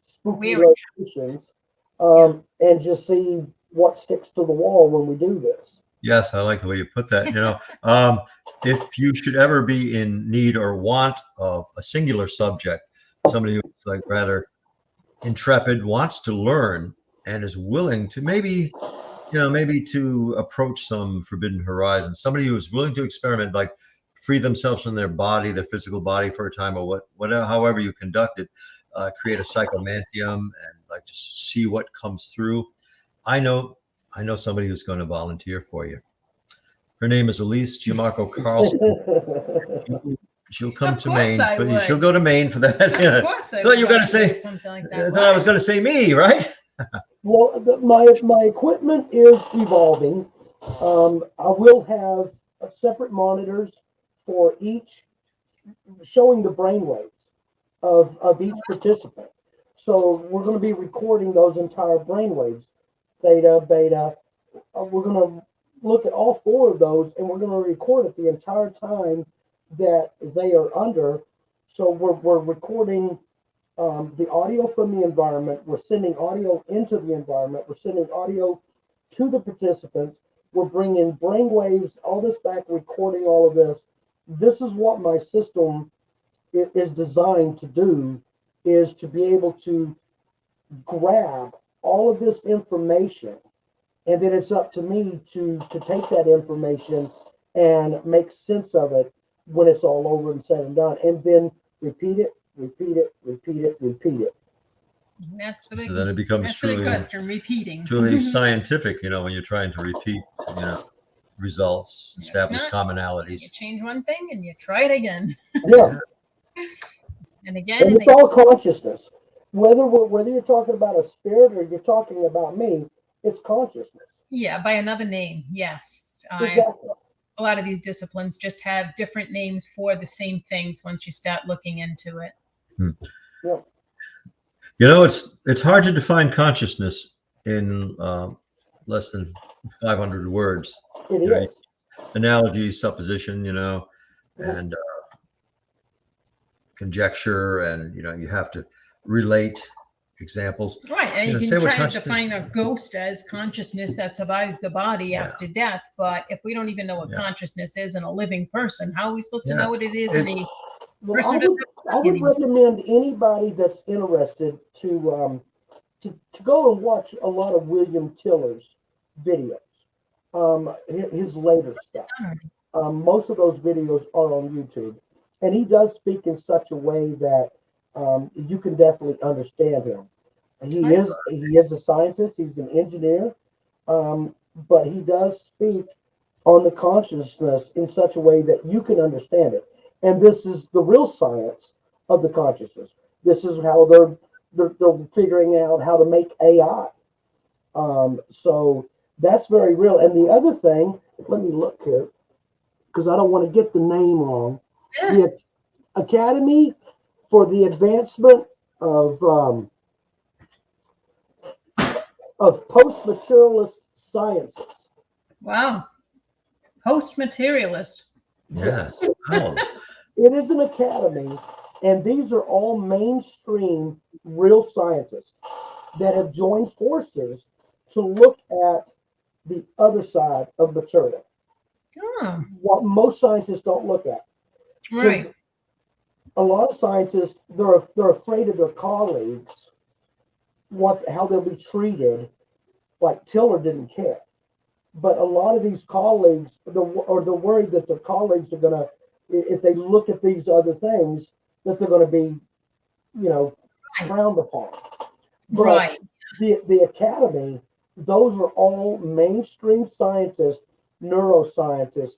spooky Weird. locations, and just see what sticks to the wall when we do this. Yes, I like the way you put that. If you should ever be in need or want of a singular subject, somebody who's like rather intrepid, wants to learn, and is willing to maybe to approach some forbidden horizon, somebody who is willing to experiment, like free themselves from their body, their physical body for a time, or whatever, however you conduct it, create a psychomantium and like just see what comes through. I know somebody who's going to volunteer for you. Her name is Elise Giammarco Carlson. She'll come Of to course Maine. I would. She'll go to Maine for that. Of course I Thought you were would going to say something like I that. thought I was going to say me, right? Well, my equipment is evolving. I will have separate monitors for each, showing the brainwaves of each participant. So we're going to be recording those entire brainwaves, theta, beta. We're going to look at all four of those, and we're going to record it the entire time that they are under. So we're recording the audio from the environment. We're sending audio into the environment. We're sending audio to the participants. We're bringing brainwaves, all this back, recording all of this. This is what my system is designed to do, is to be able to grab all of this information, and then it's up to me to take that information and make sense of it when it's all over and said and done, and then repeat it, repeat it, repeat it, repeat it. That's the big, So then it becomes that's the big question, repeating. truly scientific, when you're trying to repeat, results, establish not, commonalities. You change one thing and you try it again. Yeah. And again. And it's all consciousness. Whether you're talking about a spirit or you're talking about me, it's consciousness. Yeah, by another name, yes. Exactly. A lot of these disciplines just have different names for the same things once you start looking into it. Yeah. It's hard to define consciousness in less than 500 words. It is. Analogy, supposition, and conjecture, and you have to relate examples. Right, and you can try to define a ghost as consciousness that survives the body after death, but if we don't even know what consciousness is in a living person, how are we supposed to know what it is in a person? I would recommend anybody that's interested to go and watch a lot of William Tiller's videos, his later stuff. Most of those videos are on YouTube, and he does speak in such a way that you can definitely understand him. He is a scientist. He's an engineer, but he does speak on the consciousness in such a way that you can understand it. And this is the real science of the consciousness. This is how they're figuring out how to make AI. So that's very real. And the other thing, let me look here, because I don't want to get the name wrong. The Academy for the Advancement of Post-Materialist Sciences. Wow. Post-materialist. Yes. Wow. It is an academy, and these are all mainstream real scientists that have joined forces to look at the other side of material. Oh. What most scientists don't look at. Right. A lot of scientists, they're afraid of their colleagues, how they'll be treated. Like Tiller didn't care, but a lot of these colleagues, they're worried that their colleagues are gonna, if they look at these other things, that they're gonna be, frowned upon. But right. The academy, those are all mainstream scientists, neuroscientists.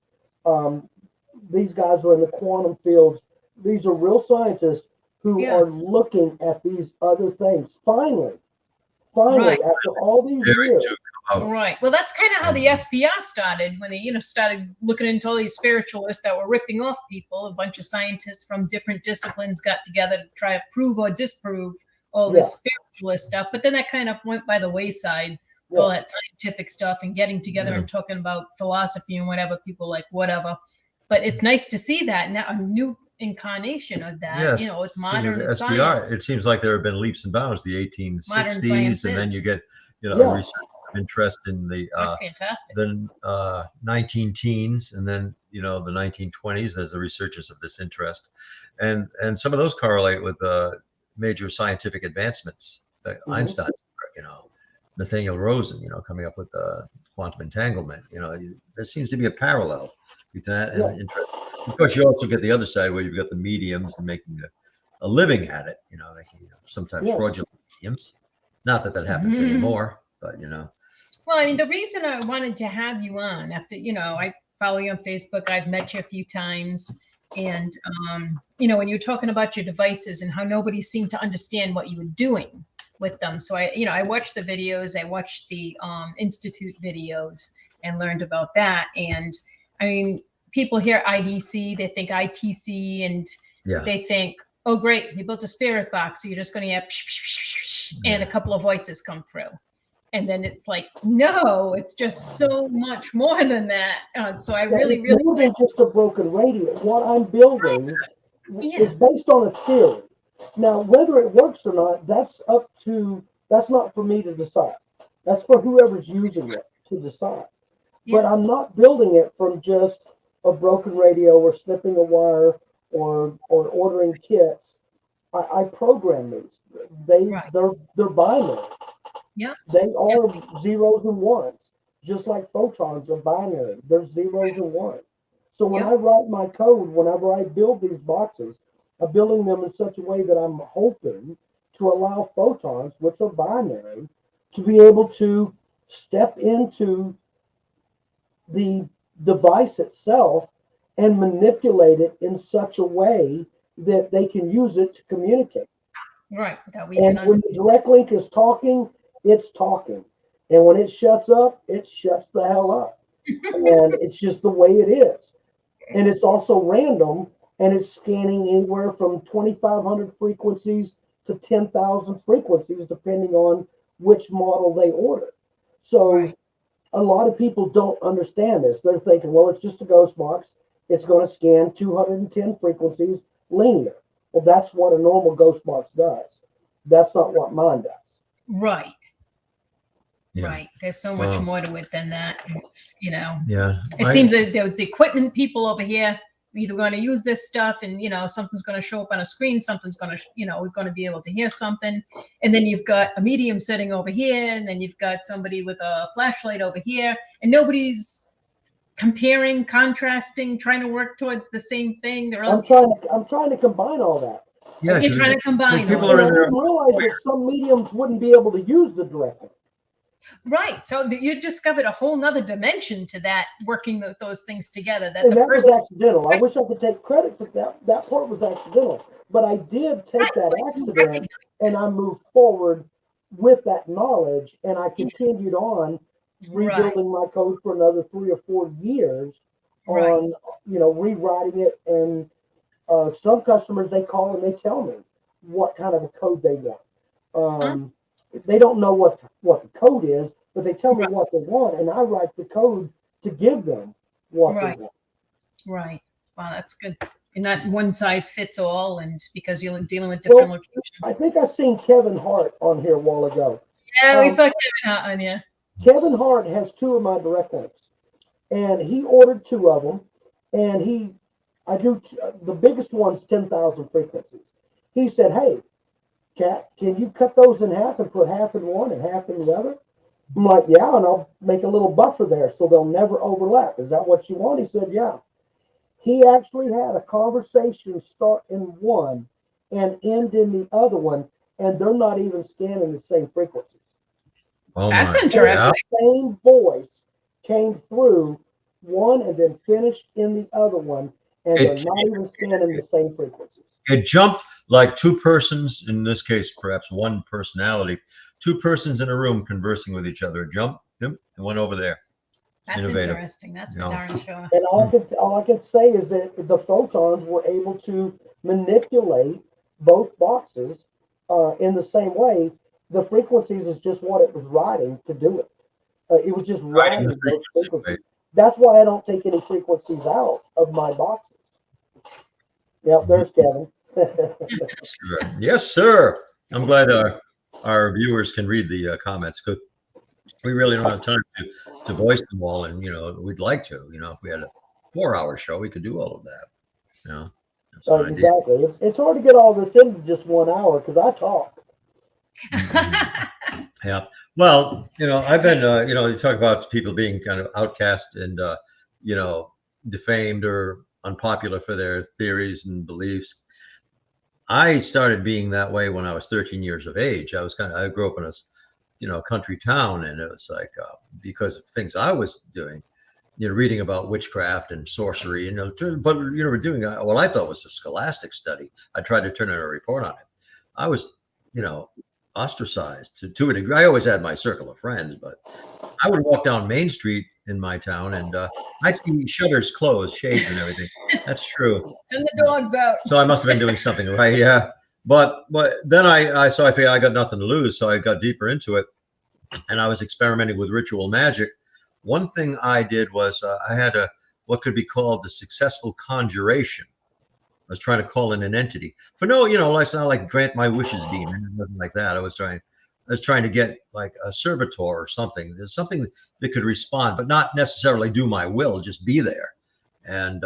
These guys are in the quantum fields. These are real scientists who are looking at these other things. Finally, finally, Right. after all these Very years, to come out. Right. Well, that's kind of how the SPR started when they, started looking into all these spiritualists that were ripping off people. A bunch of scientists from different disciplines got together to try to prove or disprove all this spiritualist stuff. But then that kind of went by the wayside, all that scientific stuff and getting together and talking about philosophy and whatever. People like whatever. But it's nice to see that now, a new incarnation of that. Yes. It's Speaking modern of the science. SBR, it seems like there have been leaps and bounds. The Modern 1860s, science and then is. you get a research interest in the That's fantastic. 19 teens, and then the 1920s. There's a resurgence of this interest, and some of those correlate with major scientific advancements. Einstein, Nathaniel Rosen, coming up with quantum entanglement. There seems to be a parallel between that and interest. Of course, you also get the other side where you've got the mediums and making a living at it. Making sometimes fraudulent mediums. Not that happens anymore, but Well, I mean, the reason I wanted to have you on, after I follow you on Facebook, I've met you a few times, and when you were talking about your devices and how nobody seemed to understand what you were doing with them. So I watched the videos, I watched the Institute videos, and learned about that. And I mean, people hear IDC, they think ITC, and they think, oh, great, you built a spirit box, so you're just going to have and a couple of voices come through. And then it's like, no, it's just so much more than that. So I really more than just a broken radio. What I'm building is based on a theory. Now, whether it works or not, that's not for me to decide. That's for whoever's using it to decide. But I'm not building it from just a broken radio or snipping a wire or ordering kits. I program these. They're binary. Yeah. They are zeros and ones, just like photons are binary. They're zeros and ones. So when I write my code, whenever I build these boxes, I'm building them in such a way that I'm hoping to allow photons, which are binary, to be able to step into the device itself and manipulate it in such a way that they can use it to communicate. Right. And when the direct link is talking, it's talking. And when it shuts up, it shuts the hell up. And it's just the way it is. And it's also random, and it's scanning anywhere from 2,500 frequencies to 10,000 frequencies, depending on which model they order. So a lot of people don't understand this. They're thinking, well, it's just a ghost box. It's going to scan 210 frequencies linear. Well, that's what a normal ghost box does. That's not what mine does. Right. Yeah. Right. There's so much more to it than that. It's, Yeah. It seems that there's the equipment people over here either going to use this stuff and, something's going to show up on a screen, something's going to, we're going to be able to hear something. And then you've got a medium sitting over here, and then you've got somebody with a flashlight over here, and nobody's comparing, contrasting, trying to work towards the same thing. They're all I'm trying to combine all that. Yeah, you're trying to combine. People I are in there. didn't realize that some mediums wouldn't be able to use the direct link. Right. So you discovered a whole nother dimension to that, working those things together. And that was accidental. I wish I could take credit for that. That part was accidental. But I did take that accident and I moved forward with that knowledge, and I continued on rebuilding my code for another 3 or 4 years on, rewriting it. And some customers, they call and they tell me what kind of a code they want. They don't know what the code is, but they tell me what they want, and I write the code to give them what they want. Right. Wow, that's good. And not one size fits all, and because you're dealing with different locations. I think I've seen Kevin Hart on here a while ago. Yeah, we saw Kevin Hart on here. Kevin Hart has 2 of my direct links, and he ordered 2 of them, and the biggest one's 10,000 frequencies. He said, "Hey, Cat, can you cut those in half and put half in one and half in the other?" I'm like, "Yeah, and I'll make a little buffer there so they'll never overlap. Is that what you want?" He said, "Yeah." He actually had a conversation start in one and end in the other one, and they're not even scanning the same frequencies. Oh, that's interesting. The same voice came through one and then finished in the other one, and they're not even scanning the same frequencies. It jumped like 2 persons, in this case, perhaps one personality, two persons in a room conversing with each other. Jump, and went over there. That's Innovative. interesting. That's for darn sure. And all I can say is that the photons were able to manipulate both boxes in the same way. The frequencies is just what it was writing to do it. It was just writing those frequencies. Right. That's why I don't take any frequencies out of my boxes. Yep, there's Kevin. Sure. Yes, sir. I'm glad our viewers can read the comments. Good. We really don't have time to voice them all, and we'd like to. If we had a 4-hour show, we could do all of that. Exactly. It's hard to get all this into just 1 hour because I talk. Yeah. Well, I've been, you talk about people being kind of outcast and, defamed or unpopular for their theories and beliefs. I started being that way when I was 13 years of age. I grew up in a, country town, and it was like, because of things I was doing, reading about witchcraft and sorcery, but, we're doing what I thought was a scholastic study. I tried to turn in a report on it. I was, ostracized to a degree. I always had my circle of friends, but I would walk down Main Street in my town, and I'd see shutters closed, shades and everything. That's true. Send the dogs out. So I must have been doing something right. Yeah. But then I figured I got nothing to lose. So I got deeper into it, and I was experimenting with ritual magic. One thing I did was I had what could be called the successful conjuration. I was trying to call in an entity for it's not like grant my wishes demon. It wasn't like that. I was trying to get like a servitor or something. There's something that could respond, but not necessarily do my will, just be there. And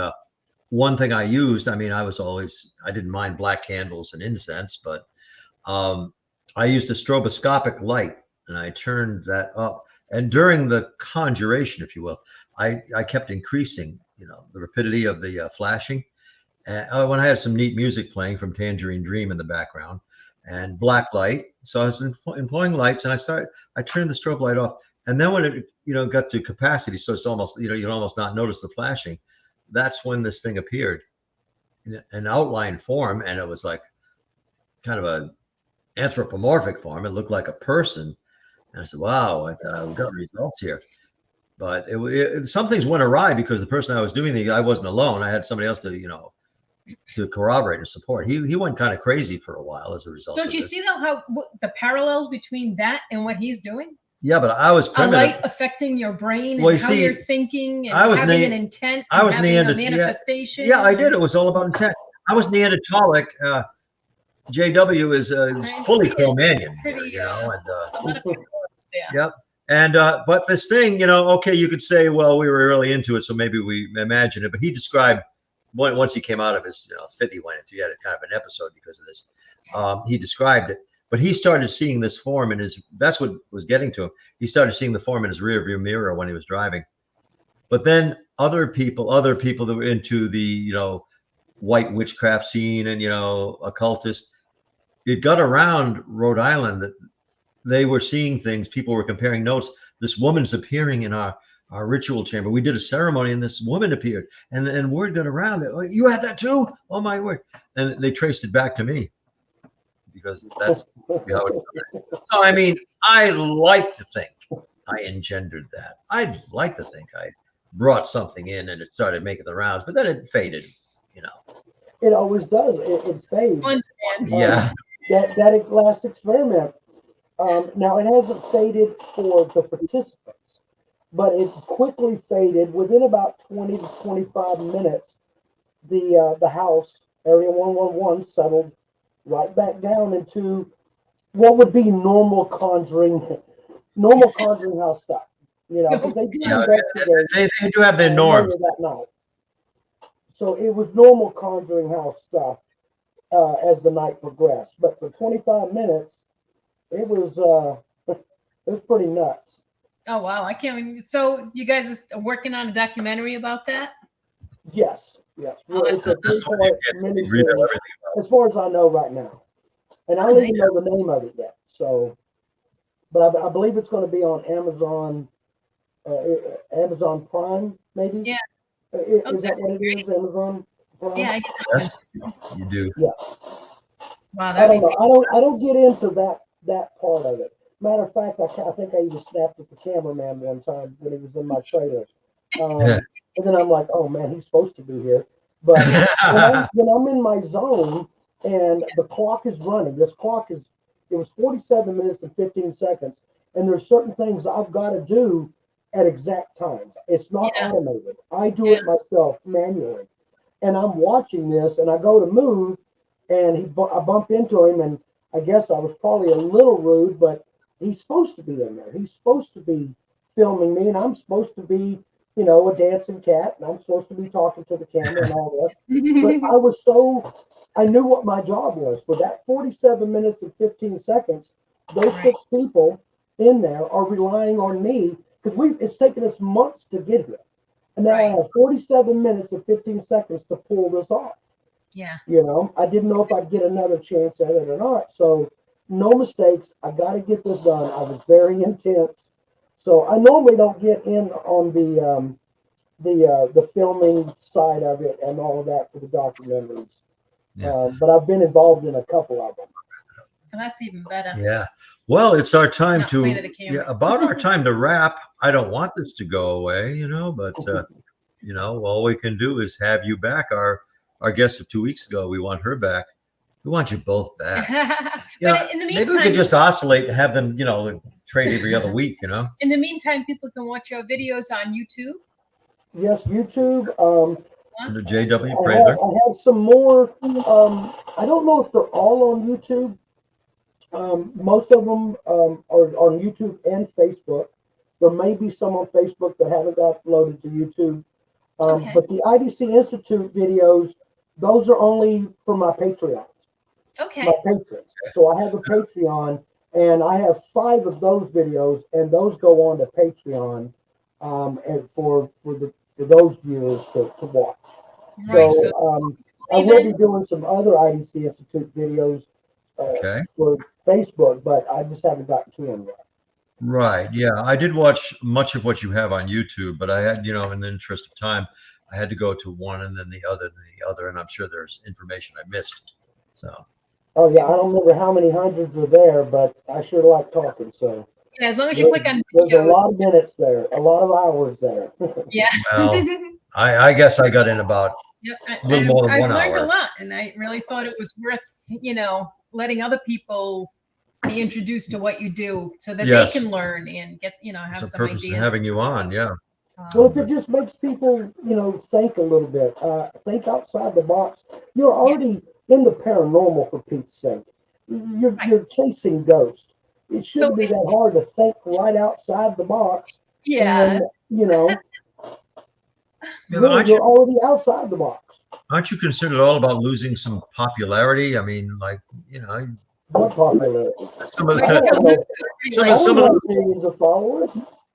one thing I used, I didn't mind black candles and incense, but I used a stroboscopic light, and I turned that up. And during the conjuration, if you will, I kept increasing, the rapidity of the flashing. And when I had some neat music playing from Tangerine Dream in the background and black light. So I was employing lights, and I turned the strobe light off. And then when it, got to capacity, so it's almost, you'd almost not notice the flashing. That's when this thing appeared in an outline form. And it was like kind of a anthropomorphic form. It looked like a person. And I said, wow, I've got results here. But some things went awry because the person I was doing I wasn't alone. I had somebody else to corroborate and support. He went kind of crazy for a while as a result. Don't you see though how the parallels between that and what he's doing? Yeah, but I was primitive. A light affecting your brain and how you're thinking and having an intent. I was having a manifestation. Yeah, I did. It was all about intent. I was Neanderthalic. JW is fully Cro-Magnon. Yep. And but this thing, okay, you could say, well, we were really into it, so maybe we imagined it. But he described once he came out of his fit he went into, he had a kind of an episode because of this. He described it, but he started seeing this form in that's what was getting to him. He started seeing the form in his rear view mirror when he was driving. But then other people that were into the white witchcraft scene and occultist, it got around Rhode Island that they were seeing things. People were comparing notes. This woman's appearing in our ritual chamber. We did a ceremony and this woman appeared, and word got around that, oh, you had that too? Oh my word. And they traced it back to me because that's how it. So, I like to think I engendered that. I'd like to think I brought something in and it started making the rounds, but then it faded, It always does. It fades. Yeah. That last experiment. Now it hasn't faded for the participants, but it quickly faded within about 20 to 25 minutes. The house, Area 111, settled right back down into what would be normal conjuring house stuff. Because they do investigate. They do have their norms that night. So it was normal conjuring house stuff as the night progressed, but for 25 minutes. It was pretty nuts. Oh wow, I can't even. So you guys are working on a documentary about that? Yes. Well, it's a 3-part miniseries, as far as I know right now, and I don't even know the name of it yet. So, but I believe it's going to be on Amazon Prime, maybe. Yeah. Is that what it is? Amazon Prime. Yeah. Yes, you do. Yeah. Wow, I don't know. I don't get into that part of it. Matter of fact, I think I even snapped at the cameraman one time when he was in my trailer. And then I'm like, oh man, he's supposed to be here. But when I'm in my zone and the clock is running, it was 47 minutes and 15 seconds. And there's certain things I've got to do at exact times. It's not automated. I do it myself manually. And I'm watching this and I go to move and I bump into him, and I guess I was probably a little rude, but he's supposed to be in there. He's supposed to be filming me, and I'm supposed to be, a dancing cat, and I'm supposed to be talking to the camera and all this. But I knew what my job was. For that 47 minutes and 15 seconds, those 6 people in there are relying on me, because it's taken us months to get here. And now I have 47 minutes and 15 seconds to pull this off. Yeah. I didn't know if I'd get another chance at it or not. So no mistakes. I got to get this done. I was very intense. So I normally don't get in on the filming side of it and all of that for the documentaries. Yeah. But I've been involved in a couple of them. Well, that's even better. Yeah. Well, it's our time about our time to wrap. I don't want this to go away, but all we can do is have you back. Our guest of 2 weeks ago, we want her back. We want you both back. But in the meantime, maybe we could just oscillate and have them, trade every other week, In the meantime, people can watch your videos on YouTube. Yes, YouTube. Under JW Prather. I have some more. I don't know if they're all on YouTube. Most of them are on YouTube and Facebook. There may be some on Facebook that haven't got uploaded to YouTube. But the IDC Institute videos, those are only for my Patreons. Okay. My patrons. So I have a Patreon, and I have 5 of those videos, and those go on to Patreon, and for those viewers to watch. Right. So I will be doing some other IDC Institute videos for Facebook, but I just haven't gotten to them yet. Right. Yeah. I did watch much of what you have on YouTube, but I had, in the interest of time, I had to go to one and then the other, and I'm sure there's information I missed. So. Oh yeah, I don't remember how many hundreds are there, but I sure like talking. So. Yeah, as long as you click on videos. There's a lot of minutes there, a lot of hours there. Yeah. Well, I guess I got in about a little more than 1 hour. I've learned a lot, and I really thought it was worth, letting other people be introduced to what you do so that they can learn and get, have It's some purpose ideas. of having you on, yeah. Well, if it just makes people, think a little bit, think outside the box. You're already in the paranormal, for Pete's sake. You're chasing ghosts. It shouldn't be that hard to think right outside the box. Yeah. And, you're already outside the box. Aren't you concerned at all about losing some popularity? I mean, What popularity? Some of the millions of followers.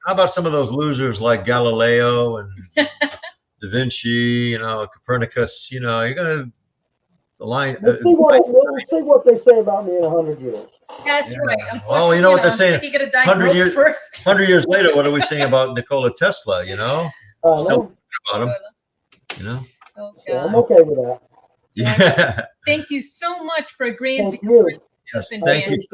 How about some of those losers like Galileo and Da Vinci, Copernicus? You're gonna line. We'll see what they say about me in 100 years. That's right. Well, you know what they're saying. 100 years first. 100 years later, what are we saying about Nikola Tesla? Still talking about him. Oh, so I'm okay with that. Yeah. Thank you so much for agreeing to come. Yes, thank you. It's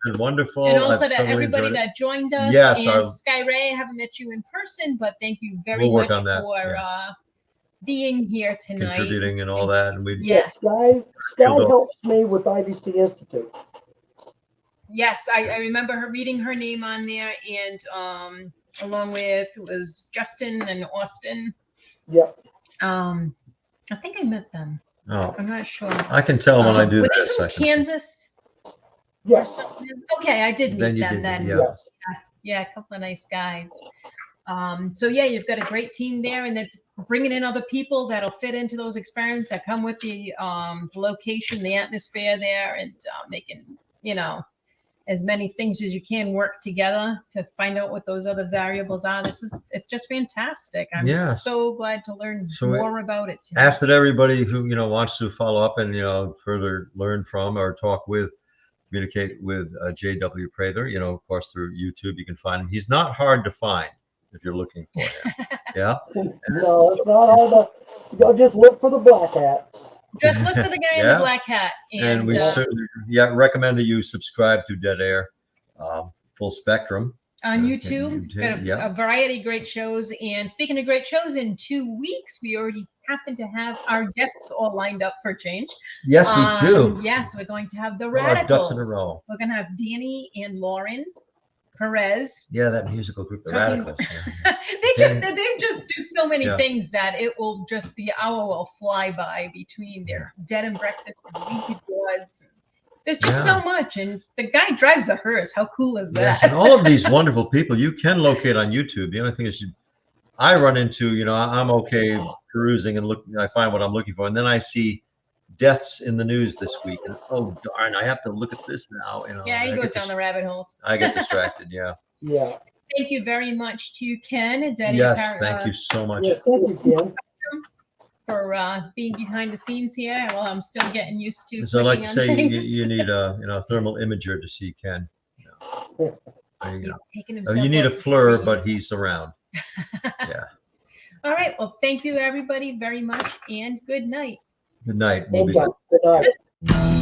been wonderful. And also to everybody that joined us. Yes, and Sky Ray, I haven't met you in person, but thank you very much for being here tonight. Contributing and all that. And Sky helps me with IDC Institute. Yes, I remember her reading her name on there, and along with it was Justin and Austin. Yep. I think I met them. Oh, I'm not sure. I can tell when I do that from session. Kansas. Yes. Okay, I did meet them then. Yes. Yeah, a couple of nice guys. So yeah, you've got a great team there, and it's bringing in other people that'll fit into those experiments that come with the location, the atmosphere there, and making as many things as you can work together to find out what those other variables are. It's just fantastic. I'm so glad to learn more about it today. Ask that everybody who wants to follow up and further learn from or talk with, communicate with JW Prather. Of course through YouTube you can find him. He's not hard to find if you're looking for him. Yeah. No, it's not hard to. Just look for the black hat. Just look for the guy in the black hat. And we certainly recommend that you subscribe to Dead Air Full Spectrum. On Okay, YouTube, YouTube, got yeah. a variety of great shows. And speaking of great shows, in 2 weeks, we already happen to have our guests all lined up for a change. Yes, we do. Yes, we're going to have the All our ducks in a Radicals. row. We're going to have Danny and Lauren Perez. Yeah, that musical group, the Talking- Radicals. Yeah. They just do so many Yeah. things that it will just, the hour will fly by between their dead and breakfast and Ouija boards. There's just Yeah. so much, and the guy drives a hearse. How cool is that? Yes, and all of these wonderful people you can locate on YouTube. The only thing is, I run into, I'm okay perusing and looking. I find what I'm looking for, and then I see deaths in the news this week, and oh darn, I have to look at this now. Yeah, he goes down the rabbit holes. I get distracted. Yeah. Yeah. Thank you very much to Ken and Denny. Yes, thank you so much. Yeah, thank you, Ken. For being behind the scenes here. Well, I'm still getting used to. So I like to clicking say, on you, things. you need a thermal imager to see Ken. He's taking himself You need a off the FLIR, screen. but he's around. Yeah. All right. Well, thank you everybody very much, and good night. Good night. We'll be Thank you. Good night.